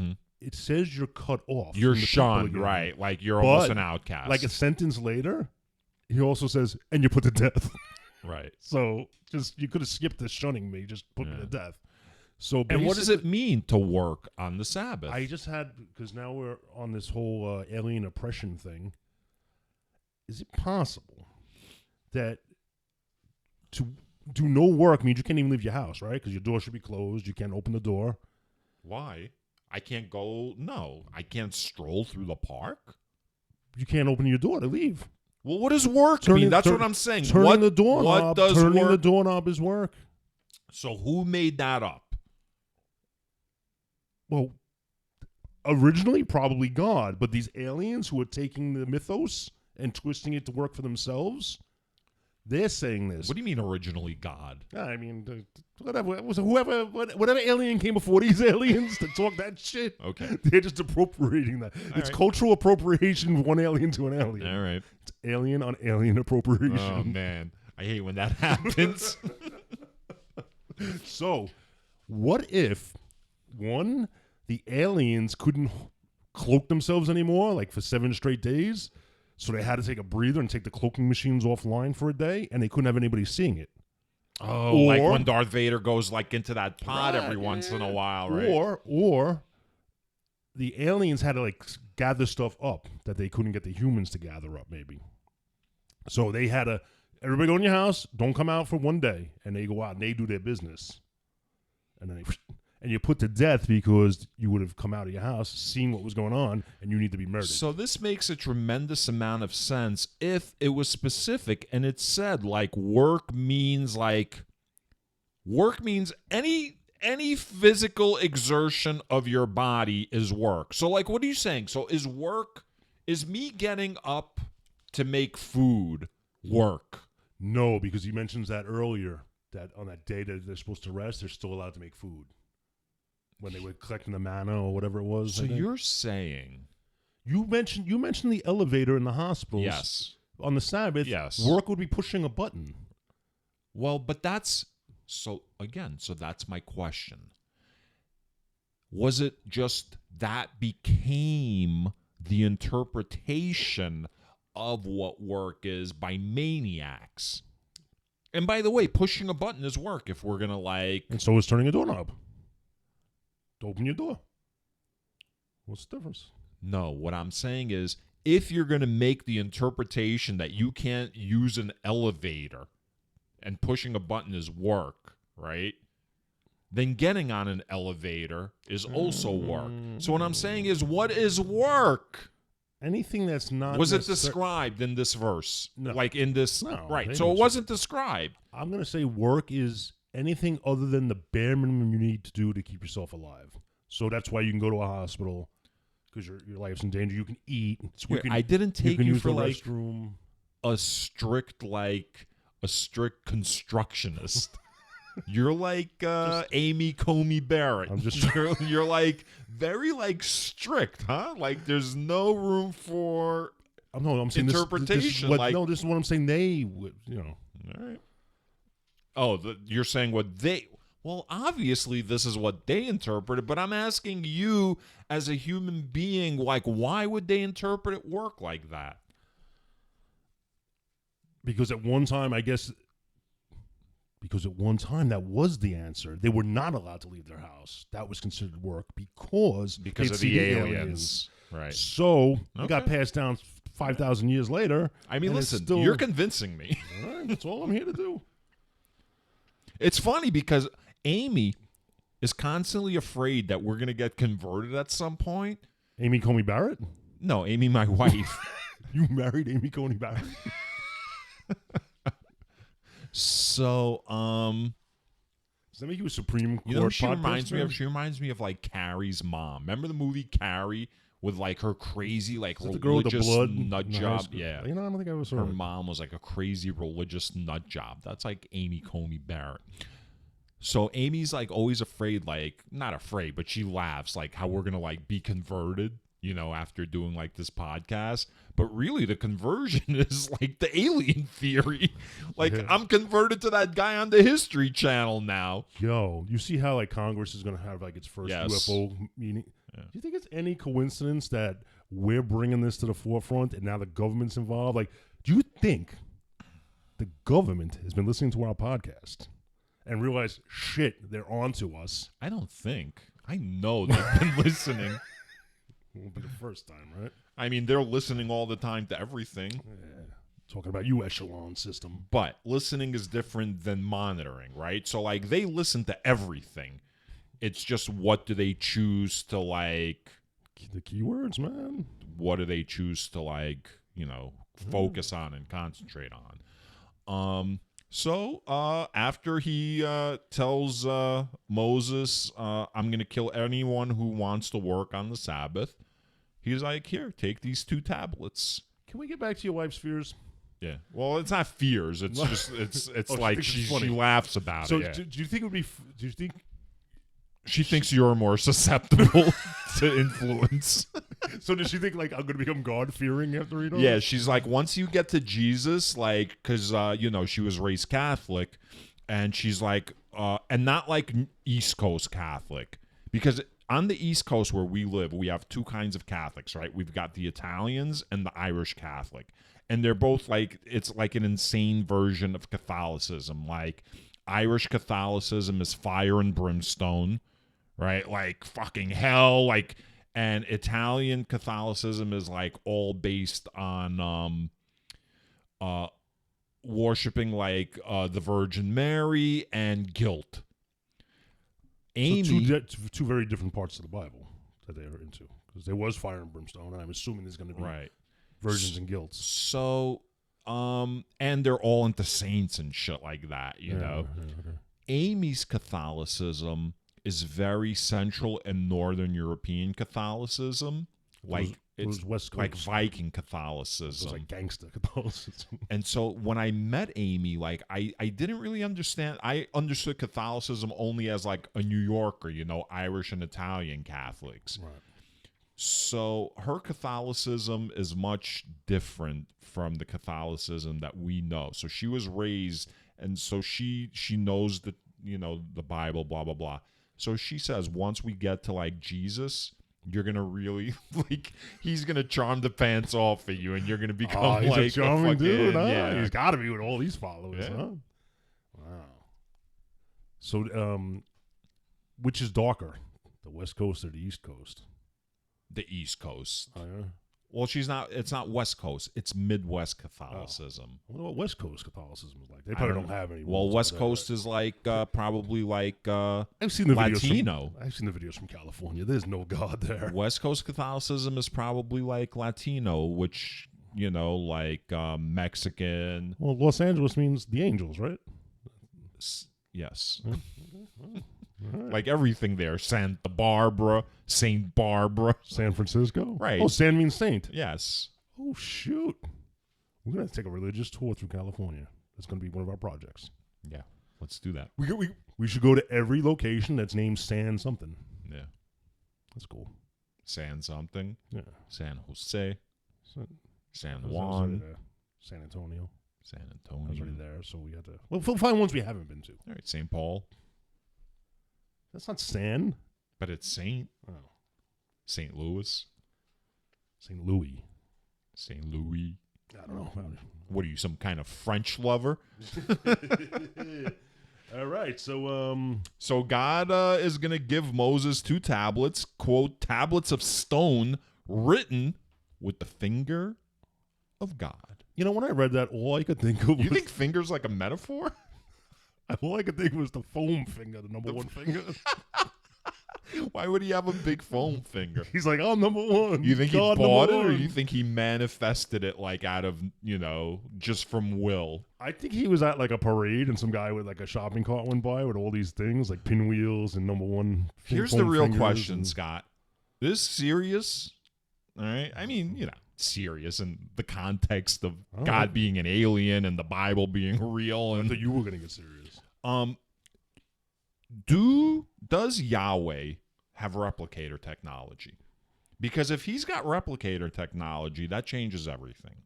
it says you're cut off. You're shunned, right? Like, you're almost an outcast. Like a sentence later, he also says, and you're put to death. Right. So, you could have skipped the shunning me, just put me to death. So, and what does it mean to work on the Sabbath? I just had, because now we're on this whole alien oppression thing. Is it possible that to do no work means you can't even leave your house, right? Because your door should be closed. You can't open the door. Why? I can't go. No, I can't stroll through the park. You can't open your door to leave. Well, what does work mean? That's what I'm saying. Turning the doorknob. What does turning work? the doorknob is work. So who made that up? Well, originally probably God, but these aliens who are taking the mythos and twisting it to work for themselves, they're saying this. What do you mean originally God? I mean, whatever alien came before these aliens to talk that shit. Okay. They're just appropriating that. It's right. cultural appropriation from one alien to an alien. All right. It's alien on alien appropriation. Oh, man. I hate when that happens. So, what if, one, the aliens couldn't cloak themselves anymore, like for 7 straight days? So they had to take a breather and take the cloaking machines offline for a day, and they couldn't have anybody seeing it. Oh, like when Darth Vader goes like into that pod every once in a while, right? Or the aliens had to like gather stuff up that they couldn't get the humans to gather up, maybe. So they had to, everybody go in your house, don't come out for one day, and they go out and they do their business. And then and you're put to death because you would have come out of your house, seen what was going on, and you need to be murdered. So this makes a tremendous amount of sense if it was specific and it said like work means any physical exertion of your body is work. So like what are you saying? So is me getting up to make food work. No, because he mentions that earlier, that on that day that they're supposed to rest, they're still allowed to make food. When they were collecting the manna or whatever it was. So you're saying... You mentioned the elevator in the hospitals. Yes. On the Sabbath, yes. Work would be pushing a button. Well, but that's... So that's my question. Was it just that became the interpretation of what work is by maniacs? And by the way, pushing a button is work if we're going to And so is turning a doorknob. To open your door. What's the difference? No, what I'm saying is if you're going to make the interpretation that you can't use an elevator and pushing a button is work, right? Then getting on an elevator is also work. So what I'm saying is, what is work? Anything that's not... Was it described in this verse? No. Like in this... No. Right, so it wasn't described. I'm going to say work is anything other than the bare minimum you need to do to keep yourself alive. So that's why you can go to a hospital, because your life's in danger. You can eat. I didn't take you for like restroom. a strict constructionist. You're like Amy Comey Barrett. You're like very like strict, huh? Like there's no room for I'm saying interpretation. This is what I'm saying. They would, All right. Oh, you're saying what they... Well, obviously this is what they interpreted, but I'm asking you as a human being, like, why would they interpret it work like that? Because at one time, that was the answer. They were not allowed to leave their house. That was considered work because of the aliens. Right. So it got passed down 5,000 years later. I mean, listen, you're convincing me. All right, that's all I'm here to do. It's funny because Amy is constantly afraid that we're going to get converted at some point. Amy Comey Barrett? No, Amy, my wife. You married Amy Comey Barrett? So, does that make you a Supreme Court? You know, she reminds me of like Carrie's mom. Remember the movie Carrie with like her crazy like religious girl with the blood nut job? Yeah, I don't think I was her mom was like a crazy religious nut job. That's like Amy Comey Barrett. So Amy's like always afraid, like not afraid, but she laughs like how we're gonna like be converted, after doing like this podcast. But really the conversion is like the alien theory. Like I'm converted to that guy on the History Channel now. Yo, you see how like Congress is gonna have like its first UFO meeting? Yeah. Do you think it's any coincidence that we're bringing this to the forefront and now the government's involved? Like, do you think the government has been listening to our podcast and realized, shit, they're on to us? I don't think. I know they've been listening. It won't be the first time, right? I mean, they're listening all the time to everything. Yeah. Talking about you echelon system. But listening is different than monitoring, right? So, like, they listen to everything. It's just what do they choose to, like... The keywords, man. What do they choose to, like, focus on and concentrate on? So, after he tells Moses, I'm going to kill anyone who wants to work on the Sabbath, he's like, here, take these 2 tablets. Can we get back to your wife's fears? Yeah. Well, it's not fears. It's just, it's like she laughs about it. So, Yeah. do you think it would be, do you think... She thinks you're more susceptible to influence. So does she think, like, I'm going to become God-fearing after reading all Yeah, this? she's like, once you get to Jesus, like, because, she was raised Catholic, and she's like, and not like East Coast Catholic, because on the East Coast where we live, we have 2 kinds of Catholics, right? We've got the Italians and the Irish Catholic, and they're both like, it's like an insane version of Catholicism. Like, Irish Catholicism is fire and brimstone, right? Like fucking hell, like, and Italian Catholicism is like all based on worshiping like the Virgin Mary and guilt. Amy, so two very different parts of the Bible that they are into, because there was fire and brimstone, and I'm assuming there's going to be virgins and guilts. So, and they're all into saints and shit like that, you know. Okay. Amy's Catholicism is very Central and Northern European Catholicism. like it was West Coast, like Viking it Catholicism. was like gangster Catholicism. And so when I met Amy, like I didn't really understand. I understood Catholicism only as like a New Yorker, Irish and Italian Catholics. Right. So her Catholicism is much different from the Catholicism that we know. So she was raised, and so she knows the the Bible, blah blah blah. So she says once we get to like Jesus, you're gonna really like he's gonna charm the pants off of you, and you're gonna become he's like a charming dude. Huh? Yeah, He's got to be with all these followers. Yeah. Huh? Wow. So, which is darker, the West Coast or the East Coast? the East Coast. Oh, yeah. Well, it's not West Coast. It's Midwest Catholicism. I wonder what West Coast Catholicism is like. They probably don't have any. Well, rules West like Coast that. is like probably like I've seen the Latino. I've seen the videos from California. There's no God there. West Coast Catholicism is probably like Latino, which like Mexican. Well, Los Angeles means the angels, right? Yes. Right. Like everything there. Santa Barbara, Saint Barbara. San Francisco? Right. Oh, San means saint. Yes. Oh, shoot. We're going to take a religious tour through California. That's going to be one of our projects. Yeah. Let's do that. We should go to every location that's named San something. Yeah. That's cool. San something. Yeah. San Jose. San I was Juan. already there. San Antonio. San I was Antonio. already there, so we had to. Well, we'll find ones we haven't been to. All right. St. Paul. That's not San. But it's Saint. Oh. St. Louis. St. Louis. St. Louis. I don't know. What are you, some kind of French lover? All right. So, So God is going to give Moses 2 tablets, quote, tablets of stone written with the finger of God. when I read that, all I could think of was. You think finger's like a metaphor? All I could think was the foam finger, the number one finger. Why would he have a big foam finger? He's like, I'm number one. You think God, he bought it, number or one. you think he manifested it like out of, just from will? I think he was at like a parade and some guy with like a shopping cart went by with all these things like pinwheels and number one. Here's the real question, Scott. This serious? All right. I mean, serious in the context of God being an alien and the Bible being real. I And thought you were going to get serious. Does Yahweh have replicator technology? Because if he's got replicator technology, that changes everything.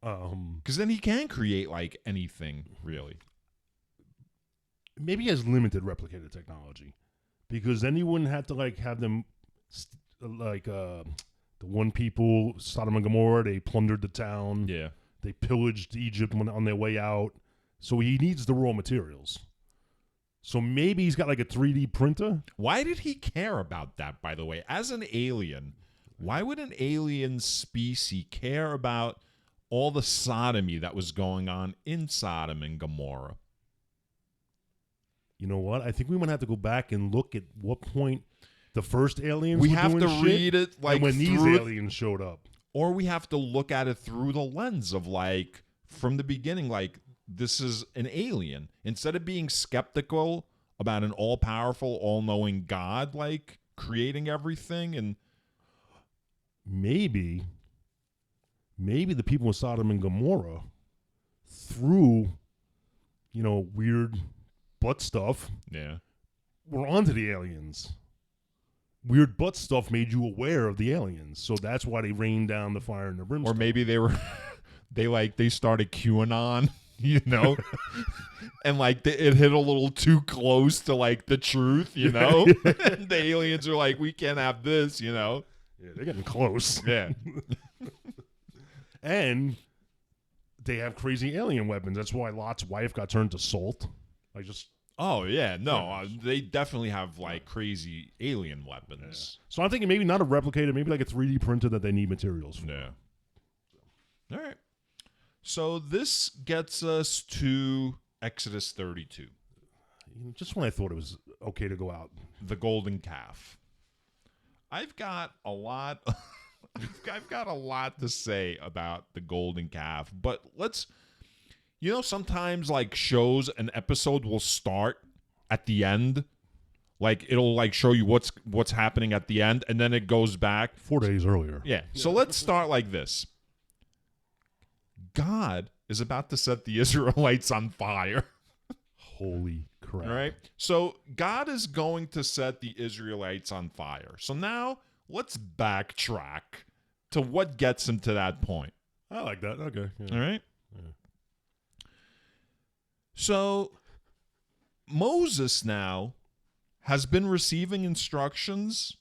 Because then he can create like anything, really. Maybe he has limited replicated technology, because then you wouldn't have to like have them the one people, Sodom and Gomorrah, they plundered the town. Yeah. They pillaged Egypt on their way out. So he needs the raw materials. So maybe he's got like a 3D printer. Why did he care about that, by the way? As an alien, why would an alien species care about all the sodomy that was going on in Sodom and Gomorrah? You know what? I think we might have to go back and look at what point the first aliens We were have doing to shit, read it like and when these through aliens showed up. Or we have to look at it through the lens of like, from the beginning, like, this is an alien. Instead of being skeptical about an all-powerful, all-knowing God, like, creating everything, and maybe the people in Sodom and Gomorrah through, weird butt stuff, yeah, were onto the aliens. Weird butt stuff made you aware of the aliens, so that's why they rained down the fire and the brimstone. or maybe they were, they started QAnon, and like it hit a little too close to like the truth, And the aliens are like, we can't have this, Yeah, they're getting close. Yeah. And they have crazy alien weapons. That's why Lot's wife got turned to salt. Oh yeah, no, they definitely have like crazy alien weapons. Yeah. So I'm thinking maybe not a replicator, maybe like a 3D printer that they need materials for. Yeah. All right. So this gets us to Exodus 32. Just when I thought it was okay to go out. The golden calf. I've got a lot to say about the golden calf, but let's sometimes like shows, an episode will start at the end, Like it'll like show you what's happening at the end, and then it goes back 4 days earlier. Yeah. So let's start like this. God is about to set the Israelites on fire. Holy crap. All right. So God is going to set the Israelites on fire. So now let's backtrack to what gets him to that point. I like that. Okay. Yeah. All right. Yeah. So Moses now has been receiving instructions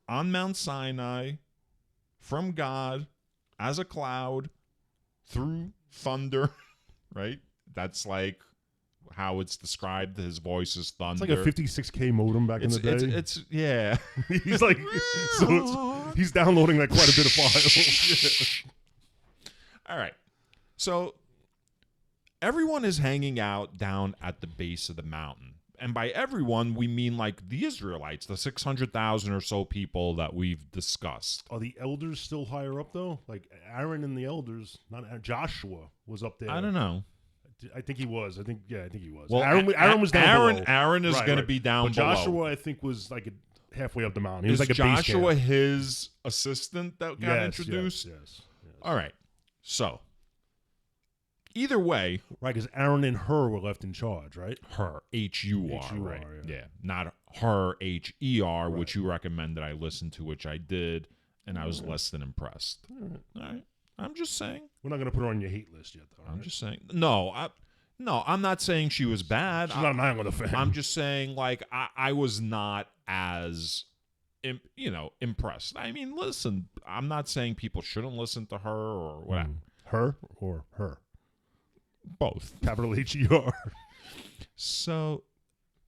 on Mount Sinai from God as a cloud through thunder, right? That's like how it's described. His voice is thunder. It's like a 56K modem back in the day. It's yeah. He's like, he's downloading like quite a bit of files. All right. So everyone is hanging out down at the base of the mountain. And by everyone, we mean like the Israelites, the 600,000 or so people that we've discussed. Are the elders still higher up though? Like Aaron and the elders, not Joshua was up there. I don't know. I think he was. I think he was. Well, Aaron was down below. Aaron is going to be down but below. Joshua, I think, was like halfway up the mountain. He Is was like a Joshua base camp. his assistant that got Yes, introduced? Yes. All right. So, either way. Right, because Aaron and Hur were left in charge, right? Her, H-U-R, H-U-R, right? yeah. Not her, H-E-R, Right. which you recommended I listen to, which I did, and I was less than impressed. All right. I'm just saying. We're not going to put her on your hate list yet, though. I'm just saying. No, I'm not saying she was bad. She's not an Iron fan. I'm just saying, like, I was not as, impressed. I mean, listen, I'm not saying people shouldn't listen to her or whatever. Her or her? Both. Capital H-E-R. So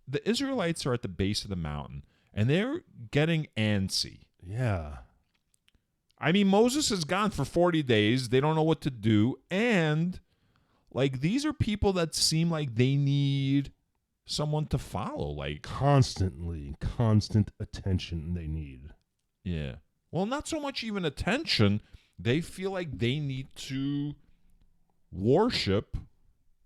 the Israelites are at the base of the mountain, and they're getting antsy. Yeah. I mean, Moses is gone for 40 days. They don't know what to do. And, like, these are people that seem like they need someone to follow. Like, constant attention they need. Yeah. Well, not so much even attention. They feel like they need to worship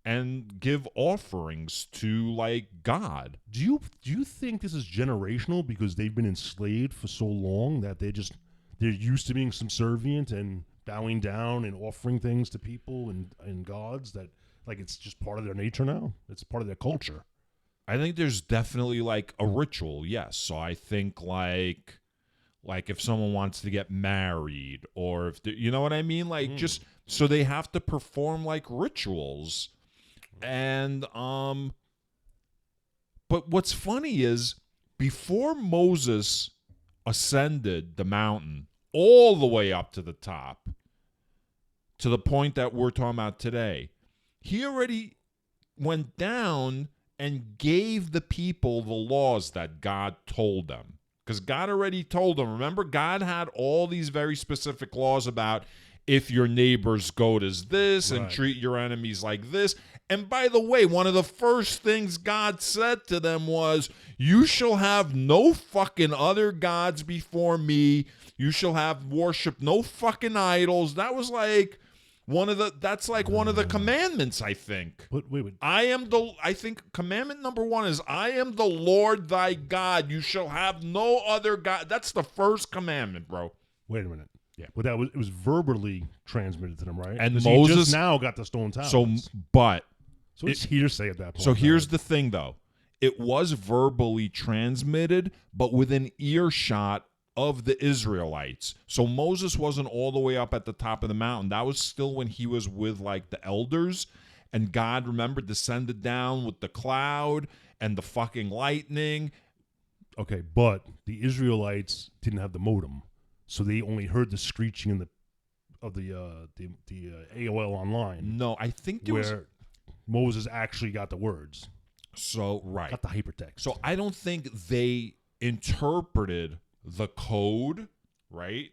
and give offerings to, like, God. Do you think this is generational because they've been enslaved for so long that they're used to being subservient and bowing down and offering things to people and gods, that like it's just part of their nature now? It's part of their culture. I think there's definitely like a ritual, yes. So I think like if someone wants to get married, or if you know what I mean, like just so they have to perform like rituals. And but what's funny is before Moses ascended the mountain all the way up to the top, to the point that we're talking about today, he already went down and gave the people the laws that God told them. Because God already told them. Remember, God had all these very specific laws about if your neighbor's goat is this, and treat your enemies like this. And by the way, one of the first things God said to them was, you shall have no fucking other gods before me. You shall have worship no fucking idols. That was like one of the commandments, I think. But wait. I think commandment number 1 is, I am the Lord thy God. You shall have no other God. That's the first commandment, bro. Wait a minute. Yeah, but it was verbally transmitted to them, right? And Moses Moses just now got the stone tablets. So it's hearsay at that point. So here's the thing, though. It was verbally transmitted, but within earshot of the Israelites. So Moses wasn't all the way up at the top of the mountain. That was still when he was with like the elders, and God, remember, descended down with the cloud and the fucking lightning. Okay, but the Israelites didn't have the modem, so they only heard the screeching of the AOL online. No, I think there where Moses actually got the words. So right, got the hypertext. So I don't think they interpreted the code, right?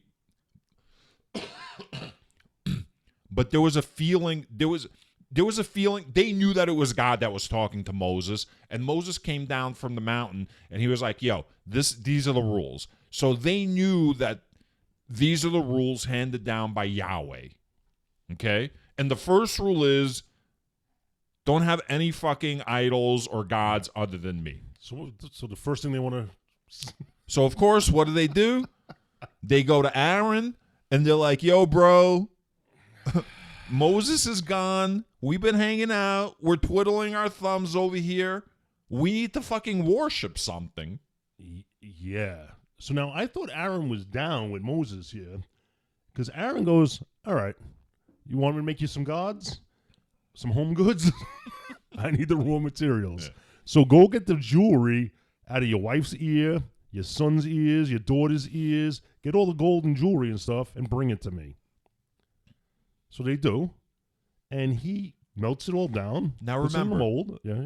But there was a feeling, there was a feeling, they knew that it was God that was talking to Moses, and Moses came down from the mountain, and he was like, yo, these are the rules. So they knew that these are the rules handed down by Yahweh, okay? And the first rule is, don't have any fucking idols or gods other than me. So the first thing they want to. So of course, what do? They go to Aaron and they're like, "Yo, bro, Moses is gone. We've been hanging out. We're twiddling our thumbs over here. We need to fucking worship something." Yeah. So now I thought Aaron was down with Moses here, because Aaron goes, "All right, you want me to make you some gods, some home goods? I need the raw materials. Yeah. So go get the jewelry out of your wife's ear, your son's ears, your daughter's ears. Get all the gold and jewelry and stuff, and bring it to me." So they do, and he melts it all down. Now puts it in the remember, mold. Yeah.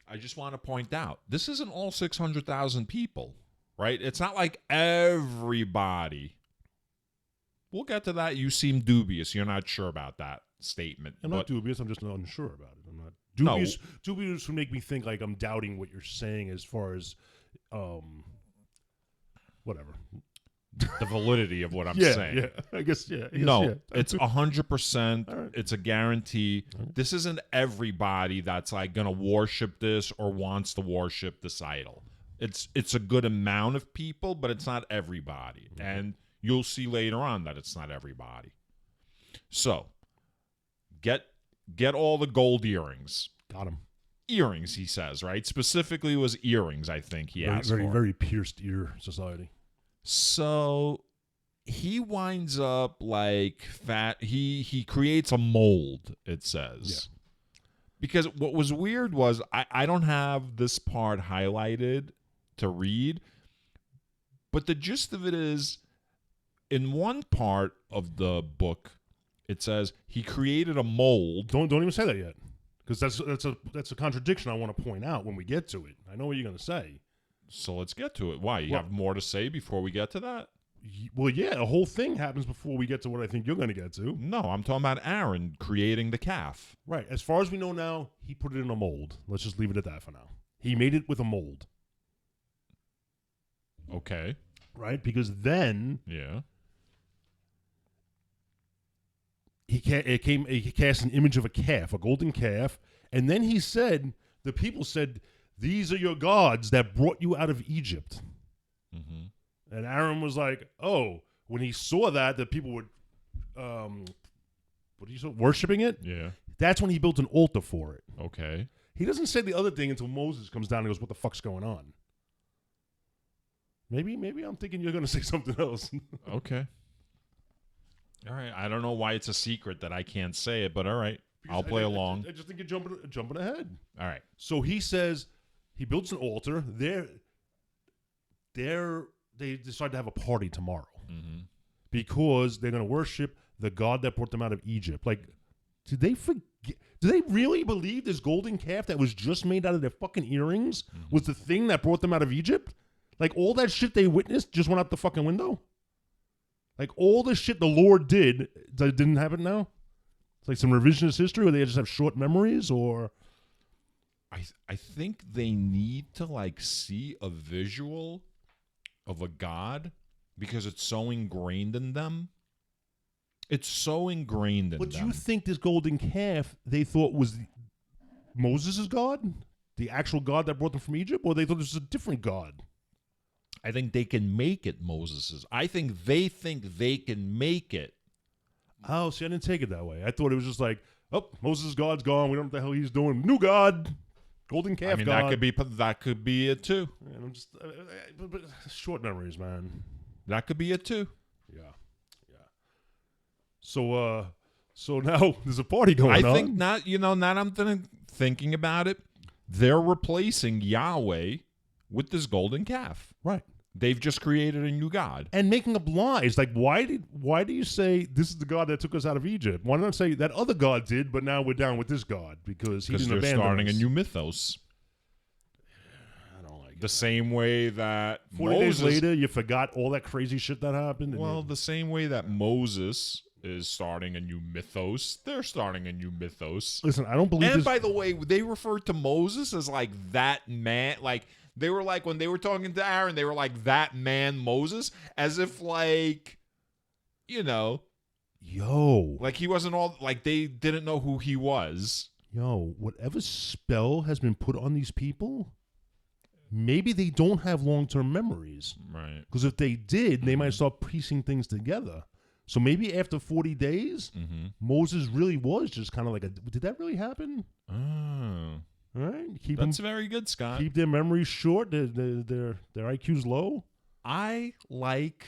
I just want to point out, this isn't all 600,000 people, right? It's not like everybody. We'll get to that. You seem dubious. You're not sure about that statement. I'm not dubious. I'm just unsure about it. I'm not dubious. No. Dubious would make me think like I'm doubting what you're saying as far as, whatever. The validity of what I'm saying. Yeah, I guess. No, yeah. it's 100%. All right. It's a guarantee. Right. This isn't everybody that's like going to worship this or wants to worship this idol. It's a good amount of people, but it's not everybody. Mm-hmm. And you'll see later on that it's not everybody. So, get all the gold earrings. Got him. Earrings, he says, right? Specifically was earrings, I think he asked Very, for. very pierced ear society. So he winds up like fat. He creates a mold, it says. Yeah. Because what was weird was I don't have this part highlighted to read, but the gist of it is, in one part of the book, it says he created a mold. Don't even say that yet, because that's a contradiction I want to point out when we get to it. I know what you're going to say. So let's get to it. Why? You have more to say before we get to that? Well, yeah, the whole thing happens before we get to what I think you're going to get to. No, I'm talking about Aaron creating the calf. Right. As far as we know now, he put it in a mold. Let's just leave it at that for now. He made it with a mold. Okay. Right? Because then Yeah. he cast an image of a calf, a golden calf, and then he said, the people said, "These are your gods that brought you out of Egypt." Mm-hmm. And Aaron was like, "Oh," when he saw that people would, what do you say, worshiping it? Yeah. That's when he built an altar for it. Okay. He doesn't say the other thing until Moses comes down and goes, "What the fuck's going on?" Maybe I'm thinking you're going to say something else. Okay. All right. I don't know why it's a secret that I can't say it, but all right. I'll play along. I just think you're jumping ahead. All right. So he says he builds an altar. They decide to have a party tomorrow because they're going to worship the God that brought them out of Egypt. Like, did they forget? Do they really believe this golden calf that was just made out of their fucking earrings was the thing that brought them out of Egypt? Like, all that shit they witnessed just went out the fucking window? Like, all the shit the Lord did that didn't happen now? It's like some revisionist history, or they just have short memories, or... I think they need to, like, see a visual of a God because it's so ingrained in them. It's so ingrained in them. But do you think this golden calf they thought was Moses' God? The actual God that brought them from Egypt? Or they thought this was a different God? I think they can make it Moses's. I think they can make it. Oh, see, I didn't take it that way. I thought it was just like, oh, Moses' God's gone. We don't know what the hell he's doing. New God. Golden calf God. That could be it too. And I'm just, but short memories, man. That could be it too. Yeah. So now there's a party going on. I think not. Now I'm thinking about it. They're replacing Yahweh with this golden calf. Right. They've just created a new God. And making up lies. Like, why do you say this is the God that took us out of Egypt? Why not say that other God did, but now we're down with this God because he didn't abandon us? Because they're starting a new mythos. I don't like the same way that 40 days later, you forgot all that crazy shit that happened. Well, the same way that Moses is starting a new mythos, they're starting a new mythos. Listen, I don't believe And by the way, they referred to Moses as like that man, like they were like, when they were talking to Aaron, they were like that man Moses, as if like, like he wasn't all, like they didn't know who he was. Whatever spell has been put on these people, maybe they don't have long-term memories. Right. Because if they did, they might start piecing things together. So maybe after 40 days, Moses really was just kind of like did that really happen? Oh. All right. That's very good, Scott. Keep their memories short, their IQ's low. I like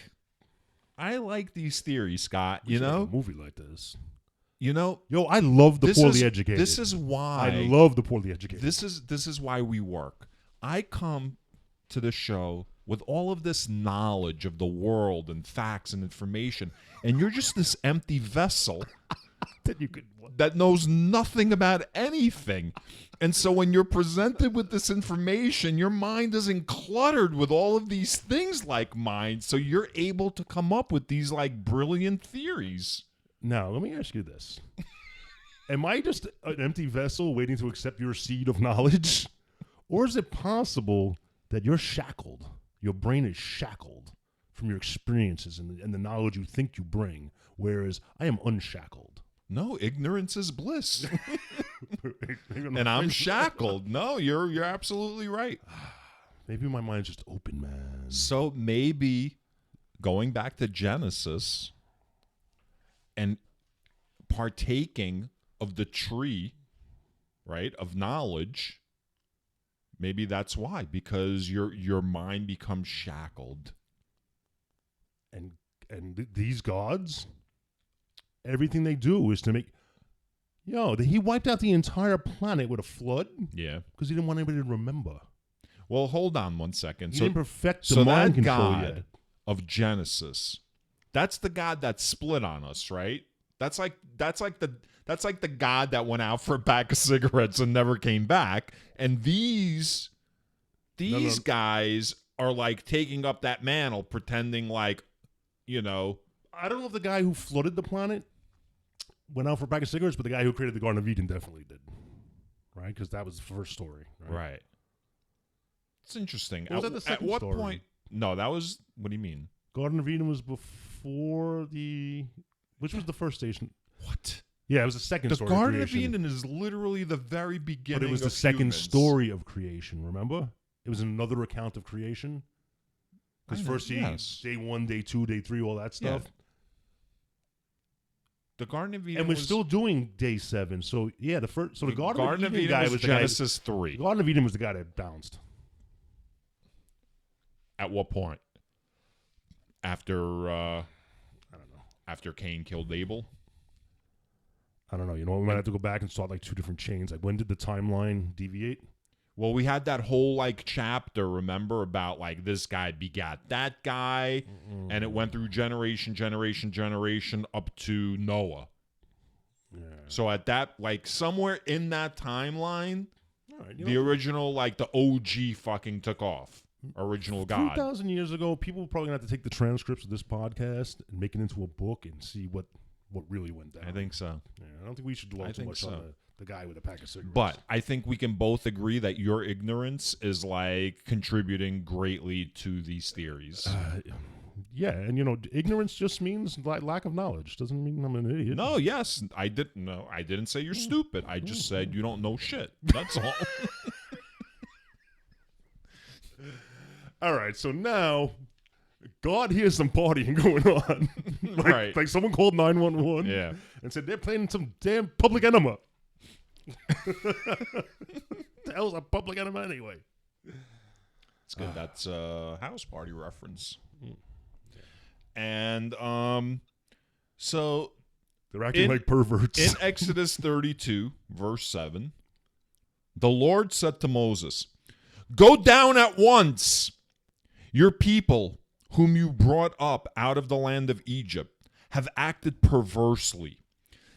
these theories, Scott. We should make a movie like this. Yo, I love the poorly educated. This is why I love the poorly educated. This is why we work. I come to the show with all of this knowledge of the world and facts and information, and you're just this empty vessel that knows nothing about anything. And so when you're presented with this information, your mind isn't cluttered with all of these things like mine, so you're able to come up with these like brilliant theories. Now, let me ask you this. Am I just an empty vessel waiting to accept your seed of knowledge? Or is it possible that you're shackled? Your brain is shackled from your experiences and the knowledge you think you bring, whereas I am unshackled. No, ignorance is bliss. And I'm shackled. No, you're absolutely right. Maybe my mind's just open, man. So maybe going back to Genesis and partaking of the tree, right, of knowledge, maybe that's why, because your mind becomes shackled. And these gods, everything they do is to make... he wiped out the entire planet with a flood. Yeah. Because he didn't want anybody to remember. Well, hold on one second. He didn't perfect the mind control yet. Of Genesis, that's the God that split on us, right? That's like the God that went out for a pack of cigarettes and never came back. And these guys are like taking up that mantle, pretending like, I don't know if the guy who flooded the planet went out for a pack of cigarettes, but the guy who created the Garden of Eden definitely did, right? Because that was the first story, right? It's interesting. Was that the second what story? point? No, that was. What do you mean? Garden of Eden was before which was the first station? What? Yeah, it was the second The story. Garden of of Eden is literally the very beginning. But it was the second story of creation. Remember? It was another account of creation. Because first, day 1, day 2, day 3, all that stuff. Yeah. The Garden of Eden, and we're still doing day 7. So yeah, the Garden of Eden guy was Genesis 3. The Garden of Eden was the guy that bounced. At what point? After I don't know. After Cain killed Abel. I don't know. We might have to go back and start like 2 different chains. Like, when did the timeline deviate? Well, we had that whole like chapter, remember, about like this guy begat that guy, and it went through generation up to Noah. Yeah. So at that, like somewhere in that timeline, the original, like the OG fucking took off. Original God. 2,000 years ago, people were probably going to have to take the transcripts of this podcast and make it into a book and see what really went down. I think so. Yeah, I don't think we should dwell too much on the guy with a pack of cigarettes. But I think we can both agree that your ignorance is like contributing greatly to these theories. Yeah, and ignorance just means lack of knowledge. Doesn't mean I'm an idiot. No, yes, I didn't say you're stupid. I just said you don't know shit. That's all. All right, so now God hears some partying going on. Right. Like someone called 911 and said they're playing some damn Public Enema. The hell's a Public Enema anyway? It's good. That's a house party reference. And so they're acting like perverts. In Exodus 32, verse 7, the Lord said to Moses, "Go down at once. Your people, whom you brought up out of the land of Egypt, have acted perversely.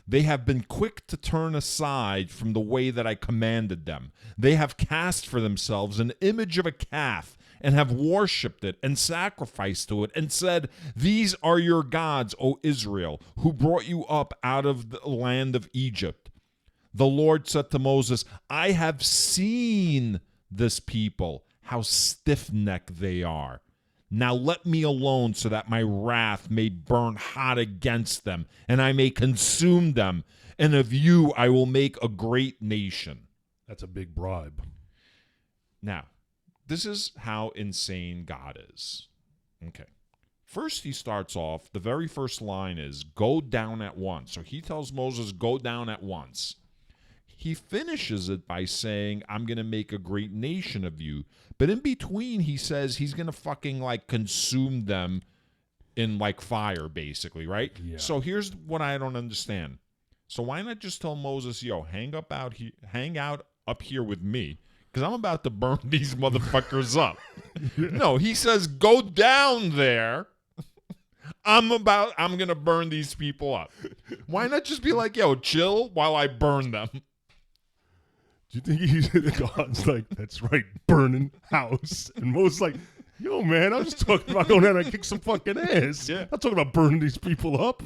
They have been quick to turn aside from the way that I commanded them. They have cast for themselves an image of a calf and have worshipped it and sacrificed to it and said, 'These are your gods, O Israel, who brought you up out of the land of Egypt.' The Lord said to Moses, 'I have seen this people, how stiff-necked they are. Now let me alone so that my wrath may burn hot against them, and I may consume them, and of you I will make a great nation.'" That's a big bribe. Now, this is how insane God is. Okay. First, he starts off, the very first line is, go down at once. So he tells Moses, go down at once. He finishes it by saying, I'm going to make a great nation of you. But in between, he says he's going to fucking like consume them in like fire, basically, right? Yeah. So here's what I don't understand. So why not just tell Moses, yo, hang out up here with me, because I'm about to burn these motherfuckers up. No, he says, go down there. I'm going to burn these people up. Why not just be like, yo, chill while I burn them? Do you think God's like, that's right, burning house? And Moses like, yo, man, I'm just talking about going down and kick some fucking ass. Yeah. I'm not talking about burning these people up.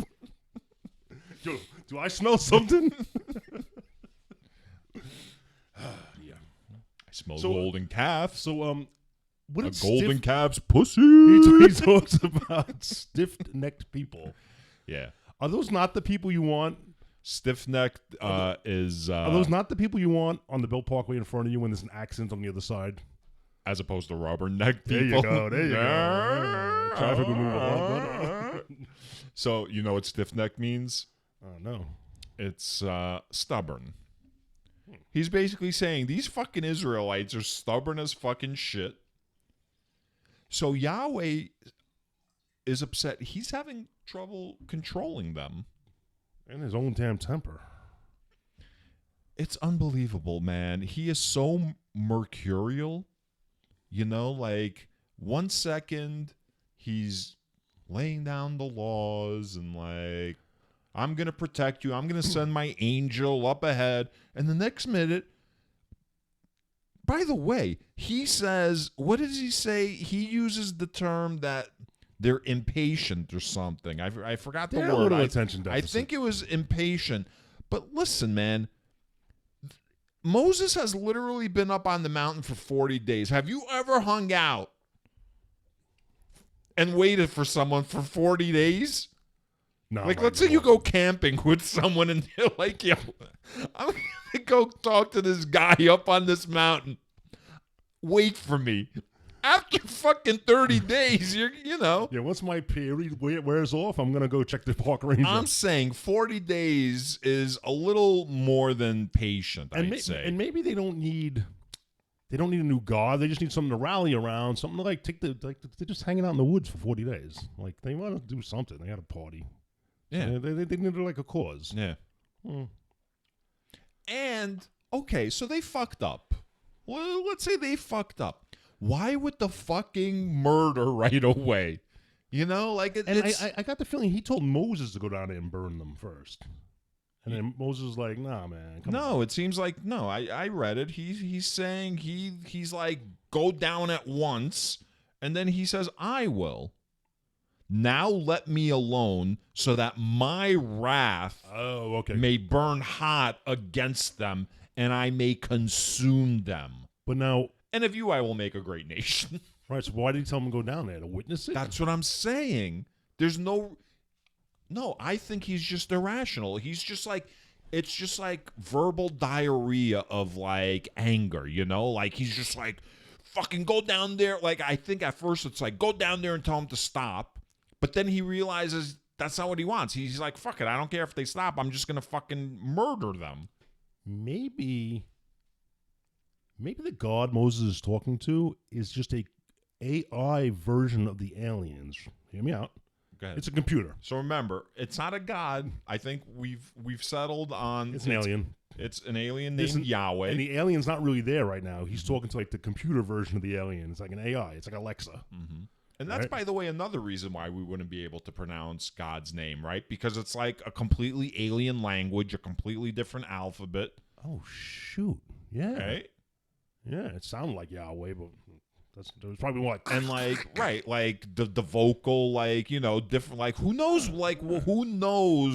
Yo, do I smell something? Yeah. I smell golden calf. So, what a is golden calf's pussy. He talks about stiff-necked people. Yeah. Are those not the people you want? Stiff-necked is... Are those not the people you want on the Belt Parkway in front of you when there's an accident on the other side? As opposed to rubber-necked people. There you go. Traffic will move along. So, you know what stiff-necked means? No. It's stubborn. He's basically saying these fucking Israelites are stubborn as fucking shit. So Yahweh is upset. He's having trouble controlling them. And his own damn temper. It's unbelievable, man. He is so mercurial. You know, like 1 second he's laying down the laws and like, I'm going to protect you. I'm going to send my angel up ahead. And the next minute, by the way, he says, what does he say? He uses the term that they're impatient or something. I forgot the word. Attention deficit. I think it was impatient. But listen, man, Moses has literally been up on the mountain for 40 days. Have you ever hung out and waited for someone for 40 days? No, like, let's say you go camping with someone and you're like, yo, I'm going to go talk to this guy up on this mountain. Wait for me. After fucking 30 days, you know. Yeah, once my period wears off, I'm going to go check the park ranger. I'm saying 40 days is a little more than patient, I'd say. And maybe they don't need a new God. They just need something to rally around, something to like they're just hanging out in the woods for 40 days. Like, they want to do something. They got a party. Yeah. They need like a cause. Yeah. And, okay, so they fucked up. Well, let's say they fucked up. Why would the fucking murder right away? You know, like I got the feeling he told Moses to go down there and burn them first. And then Moses was like, nah, man. Come on. It seems like, no, I read it. He's saying he's like, go down at once. And then he says, I will. Now let me alone so that my wrath may burn hot against them and I may consume them. But now... And of you I will make a great nation. Right, so why did he tell him to go down there? To witness it? That's what I'm saying. There's no, I think he's just irrational. He's just like, it's just like verbal diarrhea of like anger, you know? Like he's just like, fucking go down there. Like I think at first it's like, go down there and tell him to stop. But then he realizes that's not what he wants. He's like, fuck it, I don't care if they stop. I'm just going to fucking murder them. Maybe the God Moses is talking to is just a AI version of the aliens. Hear me out. Go ahead. It's a computer. So remember, it's not a God. I think we've settled on it's an alien. It's an alien named Yahweh. And the alien's not really there right now. He's talking to like the computer version of the alien. It's like an AI. It's like Alexa. Mm-hmm. And that's, by the way, another reason why we wouldn't be able to pronounce God's name, right? Because it's like a completely alien language, a completely different alphabet. Oh, shoot. Yeah. Right? Yeah, it sounded like Yahweh, but that's probably more like... And like, right, like the vocal, like, you know, different, like, who knows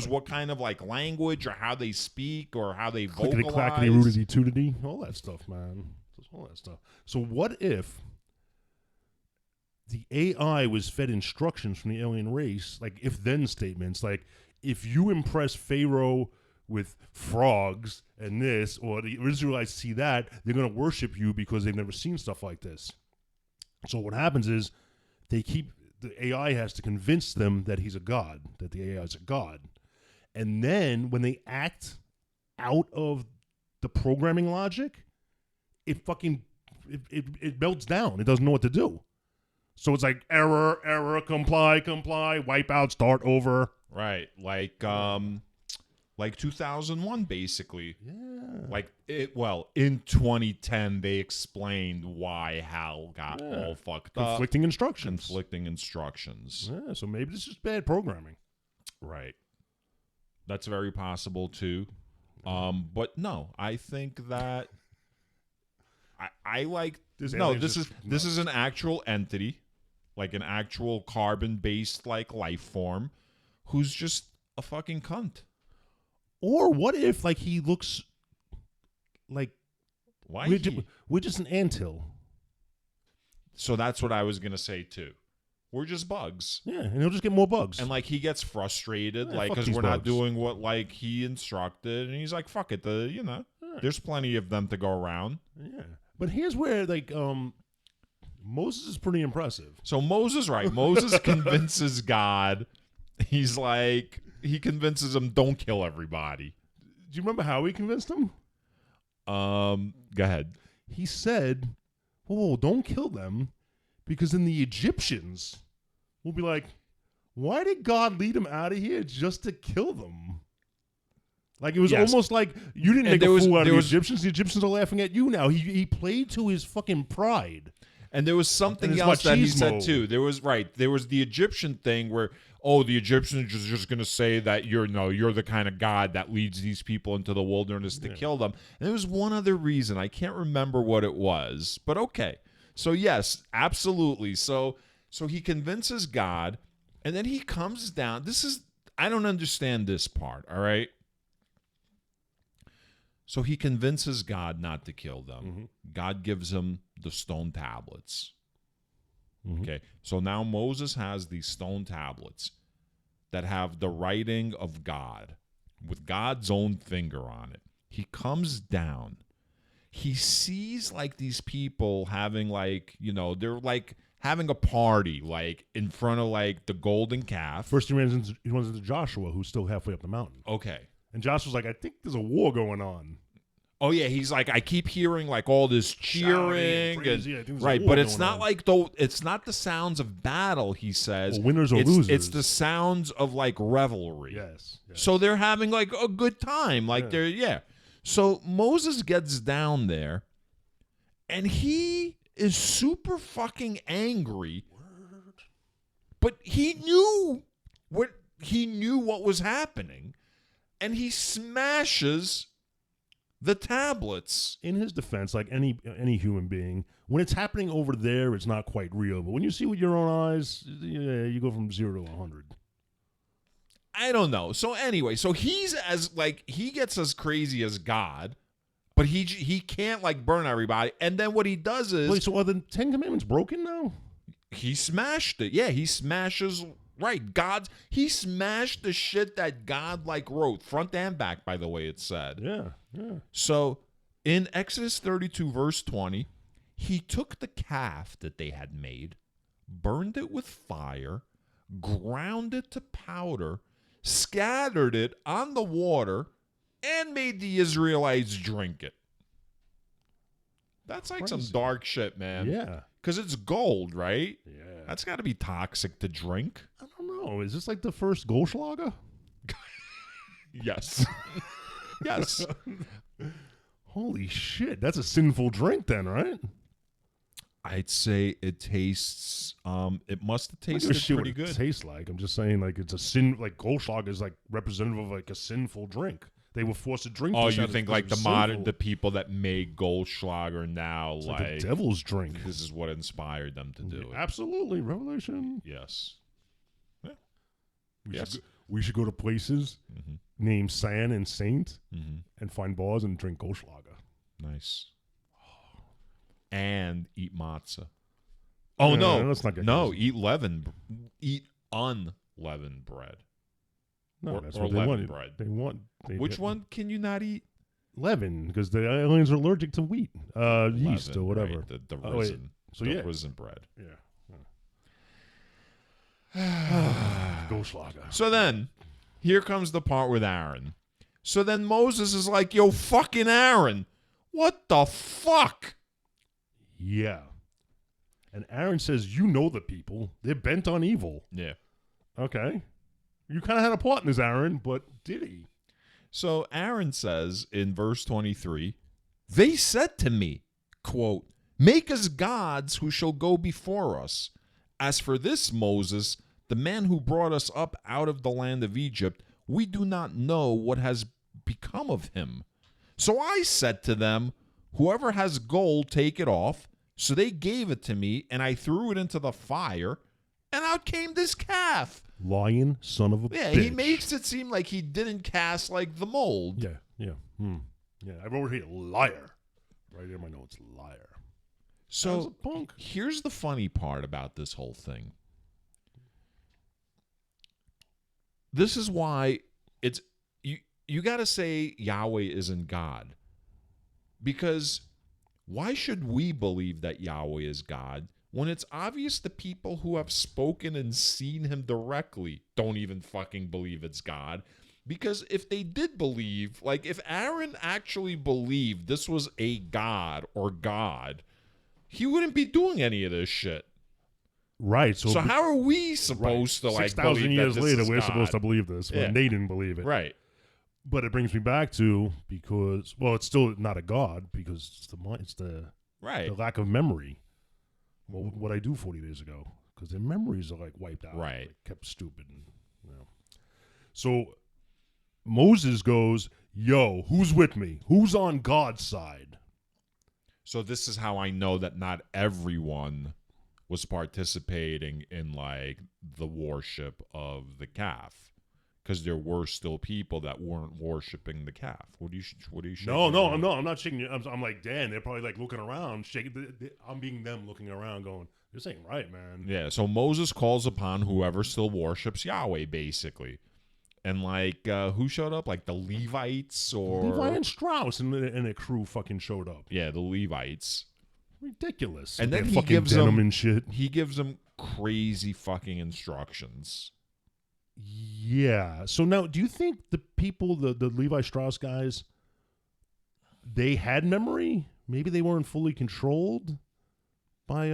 what kind of like language or how they speak or how they vocalize. Clickety-clackety, rootity-tootity, all that stuff, man. All that stuff. So what if the AI was fed instructions from the alien race, like if-then statements, like if you impress Pharaoh with frogs and this, or the Israelites see that, they're going to worship you because they've never seen stuff like this. So what happens is the AI has to convince them that he's a god, that the AI is a god. And then when they act out of the programming logic, it melts down. It doesn't know what to do. So it's like error, comply, wipe out, start over. Right. Like 2001, basically. Yeah. In 2010, they explained why Hal got all fucked up. Conflicting instructions. Yeah, so maybe this is bad programming. Right. That's very possible, too. But no, I think that I like... This is an actual entity, like an actual carbon-based like life form, who's just a fucking cunt. Or what if like he looks like we're just an anthill? So that's what I was gonna say too. We're just bugs. Yeah, and he'll just get more bugs. And like he gets frustrated, because we're not doing what like he instructed, and he's like, "Fuck it, there's plenty of them to go around." Yeah, but here's where like Moses is pretty impressive. So Moses convinces God. He's like, he convinces him, don't kill everybody. Do you remember how he convinced him? Go ahead. He said, "Whoa, don't kill them, because then the Egyptians will be like, why did God lead him out of here just to kill them?" Like it was almost like you didn't make a fool out of the Egyptians. The Egyptians are laughing at you now. He played to his fucking pride. And there was something else that he said too. There was the Egyptian thing where, the Egyptians are just going to say that you're the kind of God that leads these people into the wilderness to kill them. And there was one other reason. I can't remember what it was, but okay. So yes, absolutely. So he convinces God, and then he comes down. I don't understand this part, all right? So he convinces God not to kill them. Mm-hmm. God gives him the stone tablets. Mm-hmm. Okay, so now Moses has these stone tablets that have the writing of God with God's own finger on it. He comes down. He sees like these people having like, they're like having a party like in front of like the golden calf. First he runs into Joshua, who's still halfway up the mountain. Okay. And Joshua's like, I think there's a war going on. Oh yeah, he's like, I keep hearing like all this cheering, right? But it's not like it's not the sounds of battle. He says, winners or losers. It's the sounds of like revelry. Yes. So they're having like a good time, So Moses gets down there, and he is super fucking angry. But he knew what was happening, and he smashes the tablets. In his defense, like any human being, when it's happening over there, it's not quite real. But when you see with your own eyes, you go from 0 to 100. I don't know. So anyway, he gets as crazy as God, but he can't like burn everybody. And then what he does is, wait, so are the 10 Commandments broken now? He smashed it. Yeah, he smashes. Right, he smashed the shit that God like wrote, front and back, by the way, it said. Yeah. So in Exodus 32, verse 20, he took the calf that they had made, burned it with fire, ground it to powder, scattered it on the water, and made the Israelites drink it. That's like some dark shit, man. Yeah. Because it's gold, right? Yeah. That's got to be toxic to drink. I don't know. Is this like the first Goldschlager? Yes. Yes. Holy shit. That's a sinful drink then, right? I'd say it tastes, it must have tasted pretty good. It tastes like. I'm just saying, like, it's a sin, like, Goldschlager is like representative of like a sinful drink. They were forced to drink. Oh, you think like the people that made Goldschlager now, it's like the devil's drink. This is what inspired them to do it. Absolutely, revelation. Yes. Yeah. We should go to places named San and Saint and find bars and drink Goldschlager. Nice. And eat matzah. Oh no, let's not get eat unleavened bread. No, that's what they want. Bread. Which one can you not eat? Leaven, because the aliens are allergic to wheat, yeast or whatever. Right, the resin. So There wasn't bread. Yeah. Goldschlager. So then, here comes the part with Aaron. So then Moses is like, yo, fucking Aaron, what the fuck? Yeah. And Aaron says, you know the people. They're bent on evil. Yeah. Okay. You kind of had a part in this, Aaron, but did he? So Aaron says in verse 23, they said to me, quote, make us gods who shall go before us. As for this Moses, the man who brought us up out of the land of Egypt, we do not know what has become of him. So I said to them, whoever has gold, take it off. So they gave it to me, and I threw it into the fire, and out came this calf. Lying son of a bitch. Yeah, he makes it seem like he didn't cast like the mold. Yeah. Yeah, I wrote here, liar. Right here in my notes, liar. So punk. Here's the funny part about this whole thing. This is why it's you got to say Yahweh isn't God. Because why should we believe that Yahweh is God when it's obvious the people who have spoken and seen him directly don't even fucking believe it's God? Because if they did believe, like if Aaron actually believed this was a God or God, he wouldn't be doing any of this shit. Right. So how are we supposed to like 6,000 years later we're God? supposed to believe this when they didn't believe it. Right. But it brings me back to because it's still not a God because it's the lack of memory. Well, what I do 40 days ago because their memories are like wiped out. Right. Like, kept stupid. So Moses goes, yo, who's with me? Who's on God's side? So this is how I know that not everyone was participating in like the worship of the calf. Because there were still people that weren't worshiping the calf. What do you shaking? No, I'm not shaking. I'm like, Dan, they're probably like looking around, shaking. I'm being them looking around, going, "This ain't right, man." Yeah. So Moses calls upon whoever still worships Yahweh, basically, and like who showed up? Like the Levites or Levi and Strauss and a crew fucking showed up. Yeah, the Levites. Ridiculous. And then he gives them and shit. He gives them crazy fucking instructions. Yeah. So now, do you think the people, the Levi Strauss guys, they had memory? Maybe they weren't fully controlled by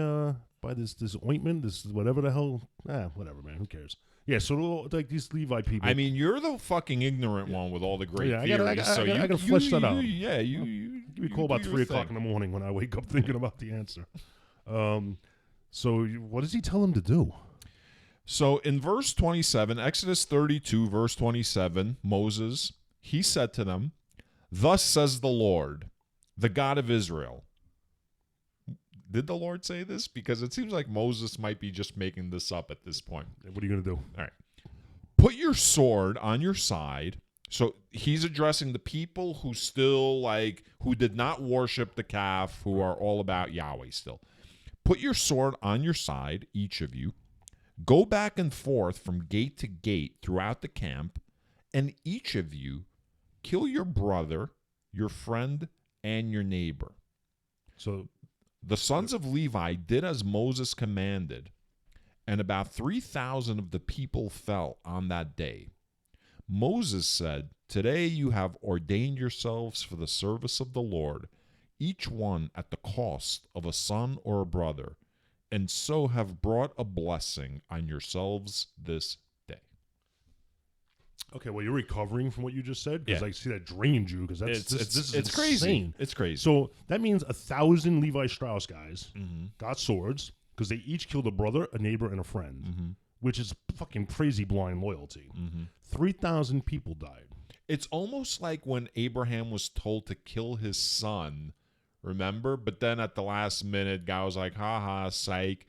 this ointment, this whatever the hell. Whatever, man. Who cares? Yeah. So like these Levi people. I mean, you're the fucking ignorant one with all the great theories. I gotta flesh that out. You give me a call about 3 o'clock in the morning when I wake up thinking about the answer. So what does he tell him to do? So in verse 27, Exodus 32, verse 27, Moses, he said to them, thus says the Lord, the God of Israel. Did the Lord say this? Because it seems like Moses might be just making this up at this point. What are you going to do? All right. Put your sword on your side. So he's addressing the people who still who did not worship the calf, who are all about Yahweh still. Put your sword on your side, each of you. Go back and forth from gate to gate throughout the camp, and each of you kill your brother, your friend, and your neighbor. So the sons of Levi did as Moses commanded, and about 3,000 of the people fell on that day. Moses said, today you have ordained yourselves for the service of the Lord, each one at the cost of a son or a brother, and so have brought a blessing on yourselves this day. Okay, well, you're recovering from what you just said because Yeah. I see that drained you because this is crazy. insane. It's crazy. So that means 1,000 Levi Strauss guys Mm-hmm. got swords because they each killed a brother, a neighbor, and a friend, Mm-hmm. which is fucking crazy blind loyalty. Mm-hmm. 3,000 people died. It's almost like when Abraham was told to kill his son, remember? But then at the last minute, guy was like, haha, psych.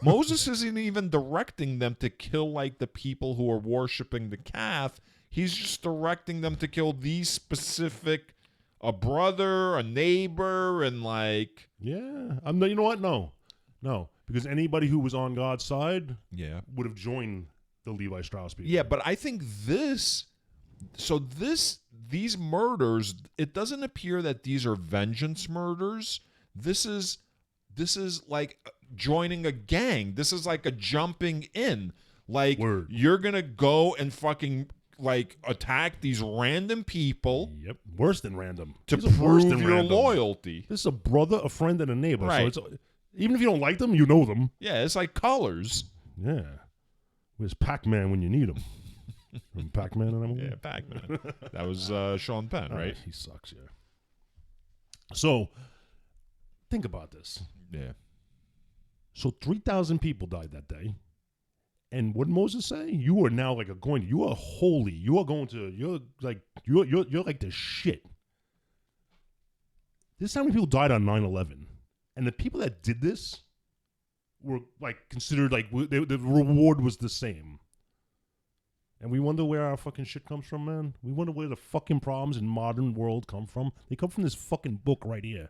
Moses isn't even directing them to kill like the people who are worshiping the calf. He's just directing them to kill these specific, a brother, a neighbor, and like... Yeah. You know what? No. Because anybody who was on God's side would have joined the Levi Strauss people. Yeah, but I think these murders, it doesn't appear that these are vengeance murders. This is like joining a gang. This is like a jumping in. Like, you're going to go and fucking, like, attack these random people. Yep. Worse than random. To prove your loyalty. This is a brother, a friend, and a neighbor. Right. So even if you don't like them, you know them. Yeah, it's like colors. Yeah. Where's Pac-Man when you need him? Pac-Man in that movie? Yeah, Pac-Man. That was Sean Penn, right? He sucks, yeah. So, think about this. Yeah. So 3,000 people died that day. And what did Moses say? You are now like you are holy. You are going to, you're like the shit. This is how many people died on 9/11. And the people that did this were like considered like, the reward was the same. And we wonder where our fucking shit comes from, man. We wonder where the fucking problems in modern world come from. They come from this fucking book right here.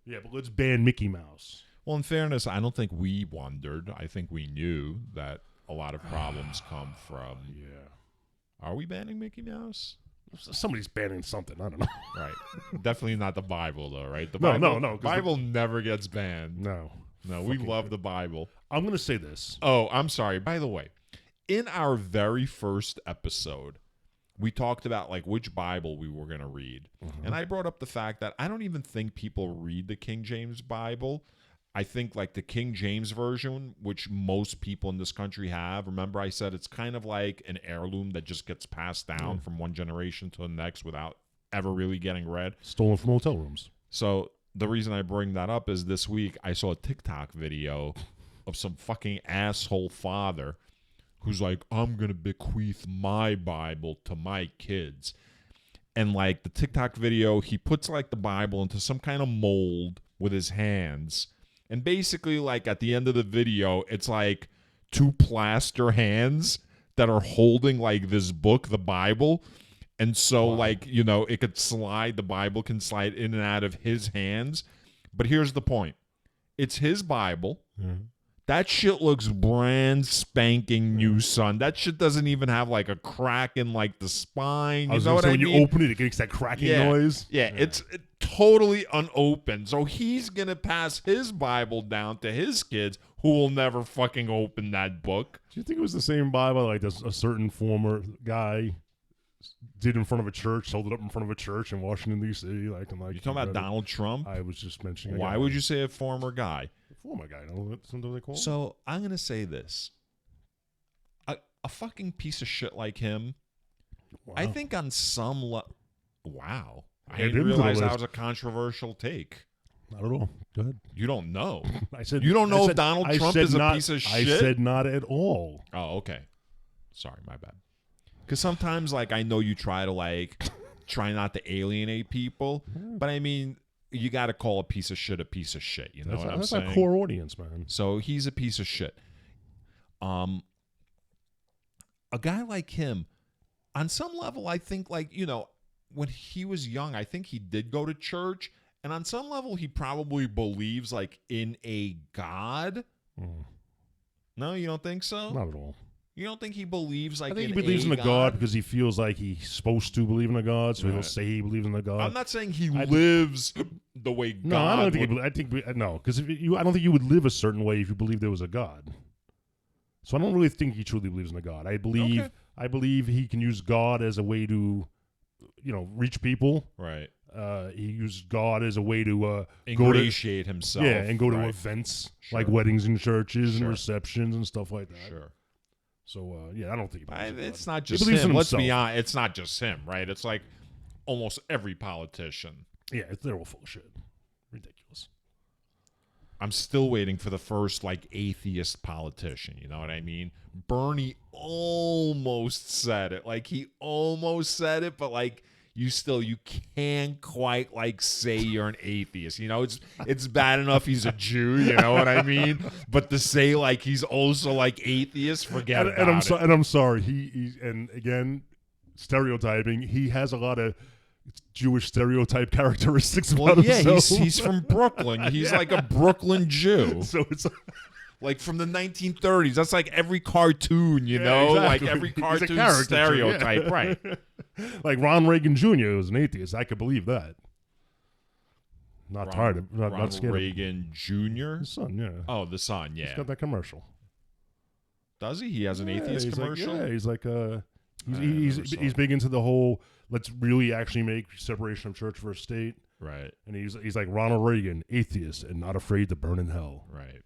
Yeah, but let's ban Mickey Mouse. Well, in fairness, I don't think we wondered. I think we knew that a lot of problems come from. Yeah. Are we banning Mickey Mouse? Somebody's banning something. I don't know. Right. Definitely not the Bible, though, right? The Bible never gets banned. No. We love the Bible. I'm going to say this. Oh, I'm sorry. By the way, in our very first episode, we talked about like which Bible we were going to read. Mm-hmm. And I brought up the fact that I don't even think people read the King James Bible. I think like the King James Version, which most people in this country have. Remember I said it's kind of like an heirloom that just gets passed down from one generation to the next without ever really getting read. Stolen from hotel rooms. So the reason I bring that up is this week I saw a TikTok video of some fucking asshole father who's like, I'm going to bequeath my Bible to my kids. And like the TikTok video, he puts like the Bible into some kind of mold with his hands. And basically like at the end of the video, it's like two plaster hands that are holding like this book, the Bible. And so like, you know, it could slide, the Bible can slide in and out of his hands. But here's the point. It's his Bible. Mm-hmm. That shit looks brand spanking new, son. That shit doesn't even have like a crack in like the spine. You know what I mean? When you open it, it makes that cracking noise. Yeah, it's totally unopened. So he's going to pass his Bible down to his kids who will never fucking open that book. Do you think it was the same Bible like a certain former guy did in front of a church, held it up in front of a church in Washington, D.C.? You talking about Donald Trump? I was just mentioning. Why would you say a former guy? Former guy, something they call him? So I'm going to say this. A fucking piece of shit like him, wow. I think on some wow. I didn't realize that was a controversial take. Not at all. Go ahead. You don't know. You don't know if Donald Trump is a piece of shit? I said not at all. Oh, okay. Sorry, my bad. Because sometimes, like, I know you try to, like, try not to alienate people, but I mean, you got to call a piece of shit. You know what I'm saying? That's our core audience, man. So he's a piece of shit. A guy like him, on some level, I think, like, you know, when he was young, I think he did go to church. And on some level, he probably believes, like, in a God. Mm. No, you don't think so? Not at all. You don't think he believes like? I think he believes in a God because he feels like he's supposed to believe in a God, so he'll say he believes in a God. I'm not saying he lives the way God. No, I don't think. No, because I don't think you would live a certain way if you believed there was a God. So I don't really think he truly believes in a God. I believe he can use God as a way to, you know, reach people. Right. He used God as a way to ingratiate himself. Yeah, and go to events like weddings and churches and receptions and stuff like that. Sure. So, I don't think it's not just him. Let's be honest. It's not just him, right? It's like almost every politician. Yeah, they're all full of shit. Ridiculous. I'm still waiting for the first, like, atheist politician. You know what I mean? Bernie almost said it. Like, he almost said it, but, like, you can't quite like say you're an atheist. You know, it's bad enough he's a Jew, you know what I mean? But to say like he's also like atheist, forget about it. And I'm sorry, he and again, stereotyping, he has a lot of Jewish stereotype characteristics about himself. He's from Brooklyn. He's like a Brooklyn Jew. So it's like from the 1930s. That's like every cartoon, you know? Exactly. Like every cartoon stereotype, right. Like Ron Reagan Jr. was an atheist. I could believe that. Not tired of, not scared Reagan Jr.? His son, yeah. Oh, the son, yeah. He's got that commercial. Does he? He has an atheist commercial? He's big into the whole, let's really actually make separation of church versus state. Right. And he's like Ronald Reagan, atheist and not afraid to burn in hell. Right.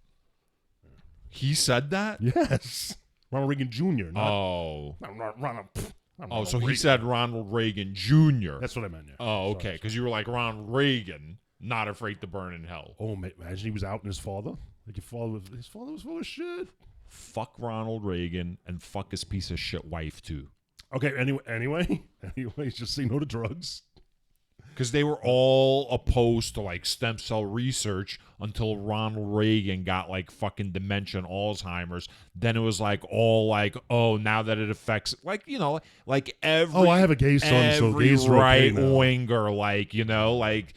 He said that? Yes. Ronald Reagan Jr. Not Ronald. So he said Ronald Reagan Jr. That's what I meant, yeah. Oh, okay. Because you were like, Ronald Reagan, not afraid to burn in hell. Oh, imagine he was out in his father. Like his father was full of shit. Fuck Ronald Reagan and fuck his piece of shit wife, too. Okay, anyway, just say no to drugs. Because they were all opposed to like stem cell research until Ronald Reagan got like fucking dementia and Alzheimer's. Then it was like all like, oh, now that it affects like, you know, like every I have a gay son, so gays are okay now. right winger, like, you know, like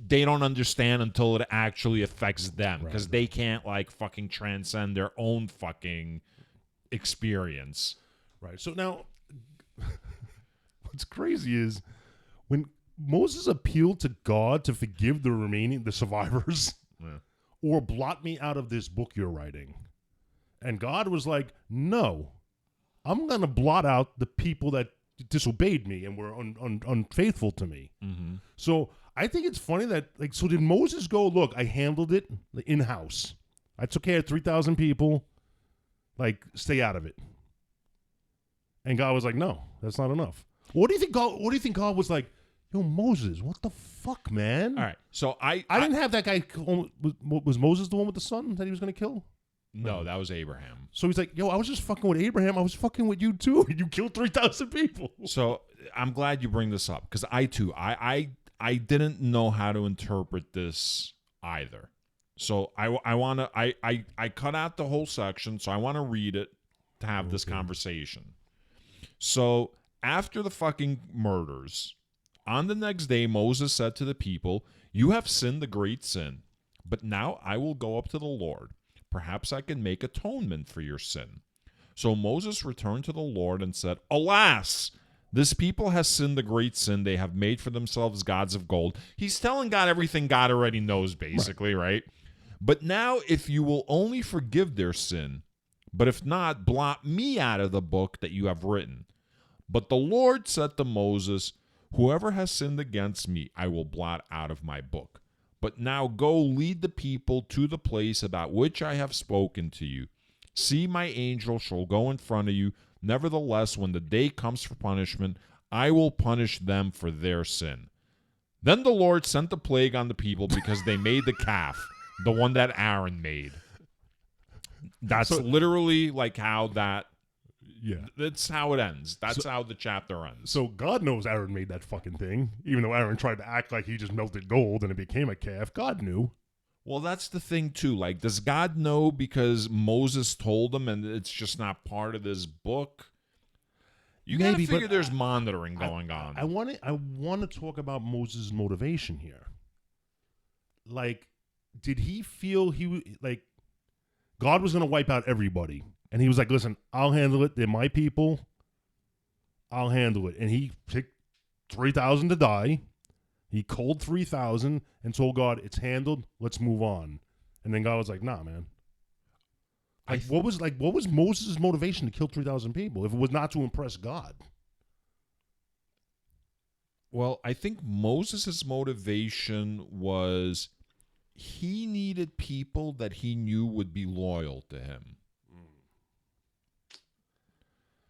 they don't understand until it actually affects them because they can't like fucking transcend their own fucking experience. Right. So now, what's crazy is when Moses appealed to God to forgive the survivors, or blot me out of this book you're writing. And God was like, no, I'm going to blot out the people that disobeyed me and were unfaithful to me. Mm-hmm. So I think it's funny that, like, so did Moses go, look, I handled it in-house. I took care of 3,000 people. Like, stay out of it. And God was like, no, that's not enough. What do you think God was like, yo, Moses, what the fuck, man? All right. So I didn't have that guy. Was Moses the one with the son that he was going to kill? No, that was Abraham. So he's like, yo, I was just fucking with Abraham. I was fucking with you too. You killed 3,000 people. So I'm glad you bring this up because I didn't know how to interpret this either. So I cut out the whole section. So I want to read it to have this conversation. So after the fucking murders, on the next day, Moses said to the people, you have sinned a great sin, but now I will go up to the Lord. Perhaps I can make atonement for your sin. So Moses returned to the Lord and said, alas, this people has sinned a great sin. They have made for themselves gods of gold. He's telling God everything God already knows, basically, right? But now if you will only forgive their sin, but if not, blot me out of the book that you have written. But the Lord said to Moses, whoever has sinned against me, I will blot out of my book. But now go lead the people to the place about which I have spoken to you. See, my angel shall go in front of you. Nevertheless, when the day comes for punishment, I will punish them for their sin. Then the Lord sent the plague on the people because they made the calf, the one that Aaron made. That's literally like how that... Yeah. That's how it ends. That's how the chapter ends. So God knows Aaron made that fucking thing. Even though Aaron tried to act like he just melted gold and it became a calf, God knew. Well, that's the thing, too. Like, does God know because Moses told him and it's just not part of this book? You gotta figure there's monitoring going on. I want to talk about Moses' motivation here. Like, did he feel like God was going to wipe out everybody? And he was like, listen, I'll handle it. They're my people. I'll handle it. And he picked 3,000 to die. He culled 3,000 and told God, it's handled. Let's move on. And then God was like, nah, man. What was Moses' motivation to kill 3,000 people if it was not to impress God? Well, I think Moses' motivation was he needed people that he knew would be loyal to him.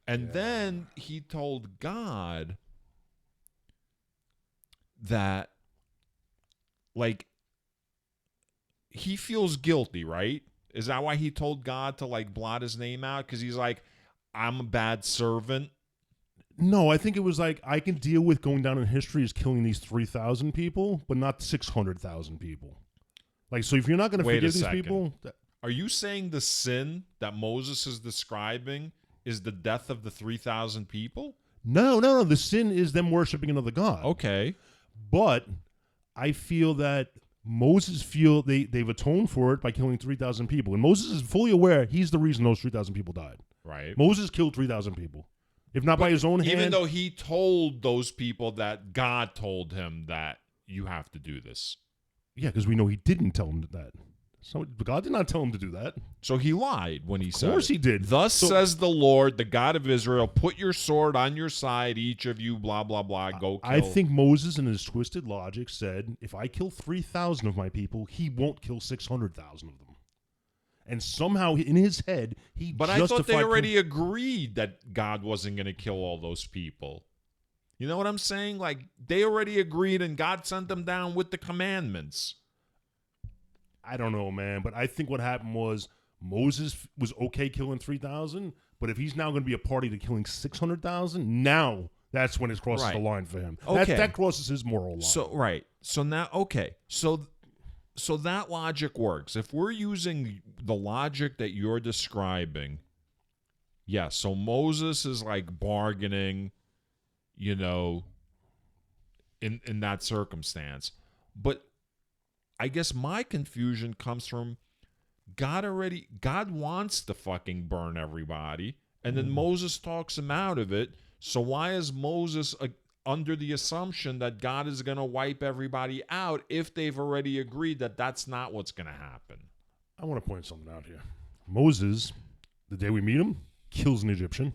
And then he told God that, like, he feels guilty, right? Is that why he told God to, like, blot his name out? Because he's like, I'm a bad servant. No, I think it was like, I can deal with going down in history as killing these 3,000 people, but not 600,000 people. Like, so if you're not going to forgive these people... Are you saying the sin that Moses is describing is the death of the 3,000 people? No. The sin is them worshiping another god. Okay. But I feel that Moses they've atoned for it by killing 3,000 people. And Moses is fully aware he's the reason those 3,000 people died. Right. Moses killed 3,000 people. If not by his own hand. Even though he told those people that God told him that you have to do this. Yeah, because we know he didn't tell him that. So God did not tell him to do that. So he lied when he said Of course it. he did. Thus says the Lord, the God of Israel, put your sword on your side, each of you, blah, blah, blah, go kill. I think Moses, in his twisted logic, said, if I kill 3,000 of my people, he won't kill 600,000 of them. And somehow, in his head, he But justified... I thought they already agreed that God wasn't going to kill all those people. You know what I'm saying? Like, they already agreed, and God sent them down with the commandments. I don't know, man, but I think what happened was Moses was okay killing 3,000, but if he's now going to be a party to killing 600,000, now that's when it crosses the line for him. Okay. That crosses his moral line. So, right. So now, okay. So that logic works. If we're using the logic that you're describing, yeah, so Moses is like bargaining, you know, in that circumstance. But I guess my confusion comes from God wants to fucking burn everybody, and then Moses talks him out of it. So why is Moses under the assumption that God is going to wipe everybody out if they've already agreed that that's not what's going to happen? I want to point something out here. Moses, the day we meet him, kills an Egyptian.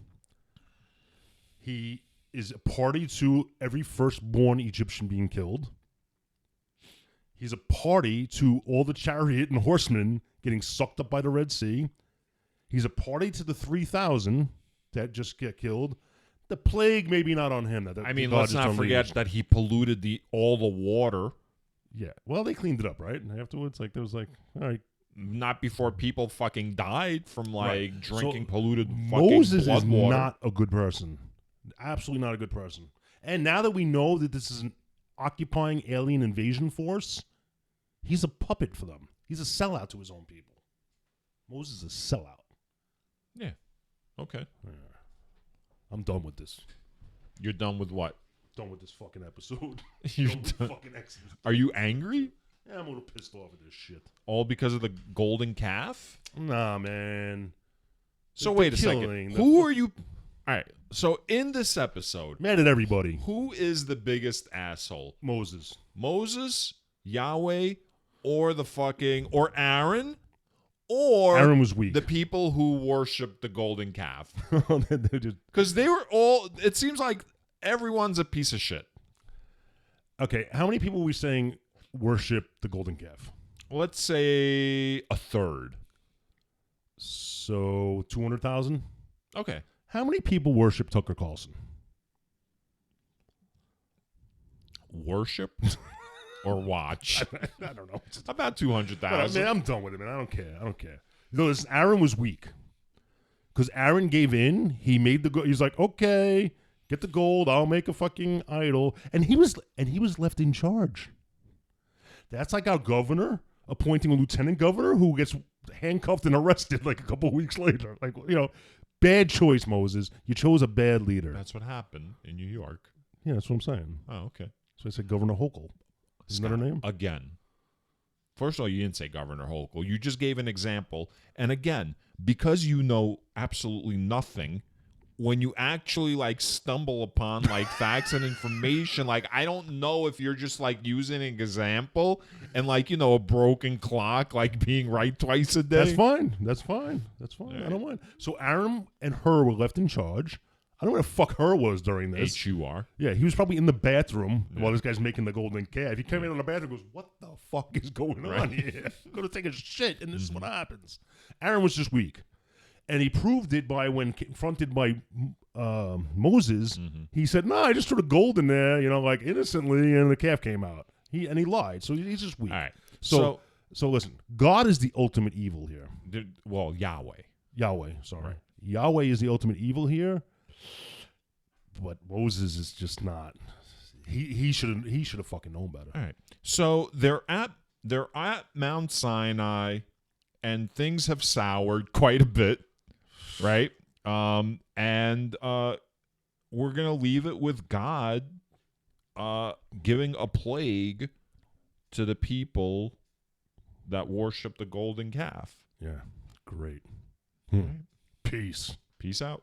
He is a party to every firstborn Egyptian being killed. He's a party to all the chariot and horsemen getting sucked up by the Red Sea. He's a party to the 3,000 that just get killed. The plague maybe not on him. Let's not forget that he polluted all the water. Yeah. Well, they cleaned it up, right? And afterwards, there was all right. Not before people fucking died from drinking polluted fucking Moses blood is water. not a good person. Absolutely not a good person. And now that we know that this is an occupying alien invasion force, he's a puppet for them. He's a sellout to his own people. Moses is a sellout. Yeah. Okay. Yeah. I'm done with this. You're done with what? Done with this fucking episode. You're done with fucking Exodus. Are you angry? Yeah, I'm a little pissed off at this shit. All because of the golden calf? Nah, man. So wait a second. Who are you? All right. So in this episode, mad at everybody. Who is the biggest asshole? Moses. Moses, Yahweh, or Aaron? Or Aaron was weak. The people who worship the golden calf. Because they were all, it seems like everyone's a piece of shit. Okay, how many people are we saying worship the golden calf? Let's say a third. So 200,000? Okay. How many people worship Tucker Carlson? Worship? Or watch. I don't know. About 200,000. Man, I'm done with it, man. I don't care. Listen, Aaron was weak. Because Aaron gave in. He made the gold. He's like, okay, get the gold. I'll make a fucking idol. And he was left in charge. That's like our governor appointing a lieutenant governor who gets handcuffed and arrested like a couple of weeks later. Like, bad choice, Moses. You chose a bad leader. That's what happened in New York. Yeah, that's what I'm saying. Oh, okay. So I said Governor Hochul. Isn't that her name? Again. First of all, you didn't say Governor Hochul. You just gave an example. And again, because you know absolutely nothing, when you actually stumble upon facts and information, I don't know if you're just using an example and a broken clock being right twice a day. That's fine. Right. I don't mind. So Aaron and Hur were left in charge. I don't know where the fuck Hur was during this. H-U-R. Yeah, he was probably in the bathroom while this guy's making the golden calf. He came in the bathroom and goes, what the fuck is going on here? I'm going to take a shit, and this is what happens. Aaron was just weak. And he proved it by when confronted by Moses, he said, no, I just threw the gold in there, innocently, and the calf came out. He lied. So he's just weak. All right. So listen, God is the ultimate evil here. Yahweh, sorry. Right. Yahweh is the ultimate evil here. But Moses is just not. He should have fucking known better. All right. So they're at Mount Sinai, and things have soured quite a bit, right? And we're gonna leave it with God, giving a plague to the people that worship the golden calf. Yeah. Great. Right. Peace. Peace out.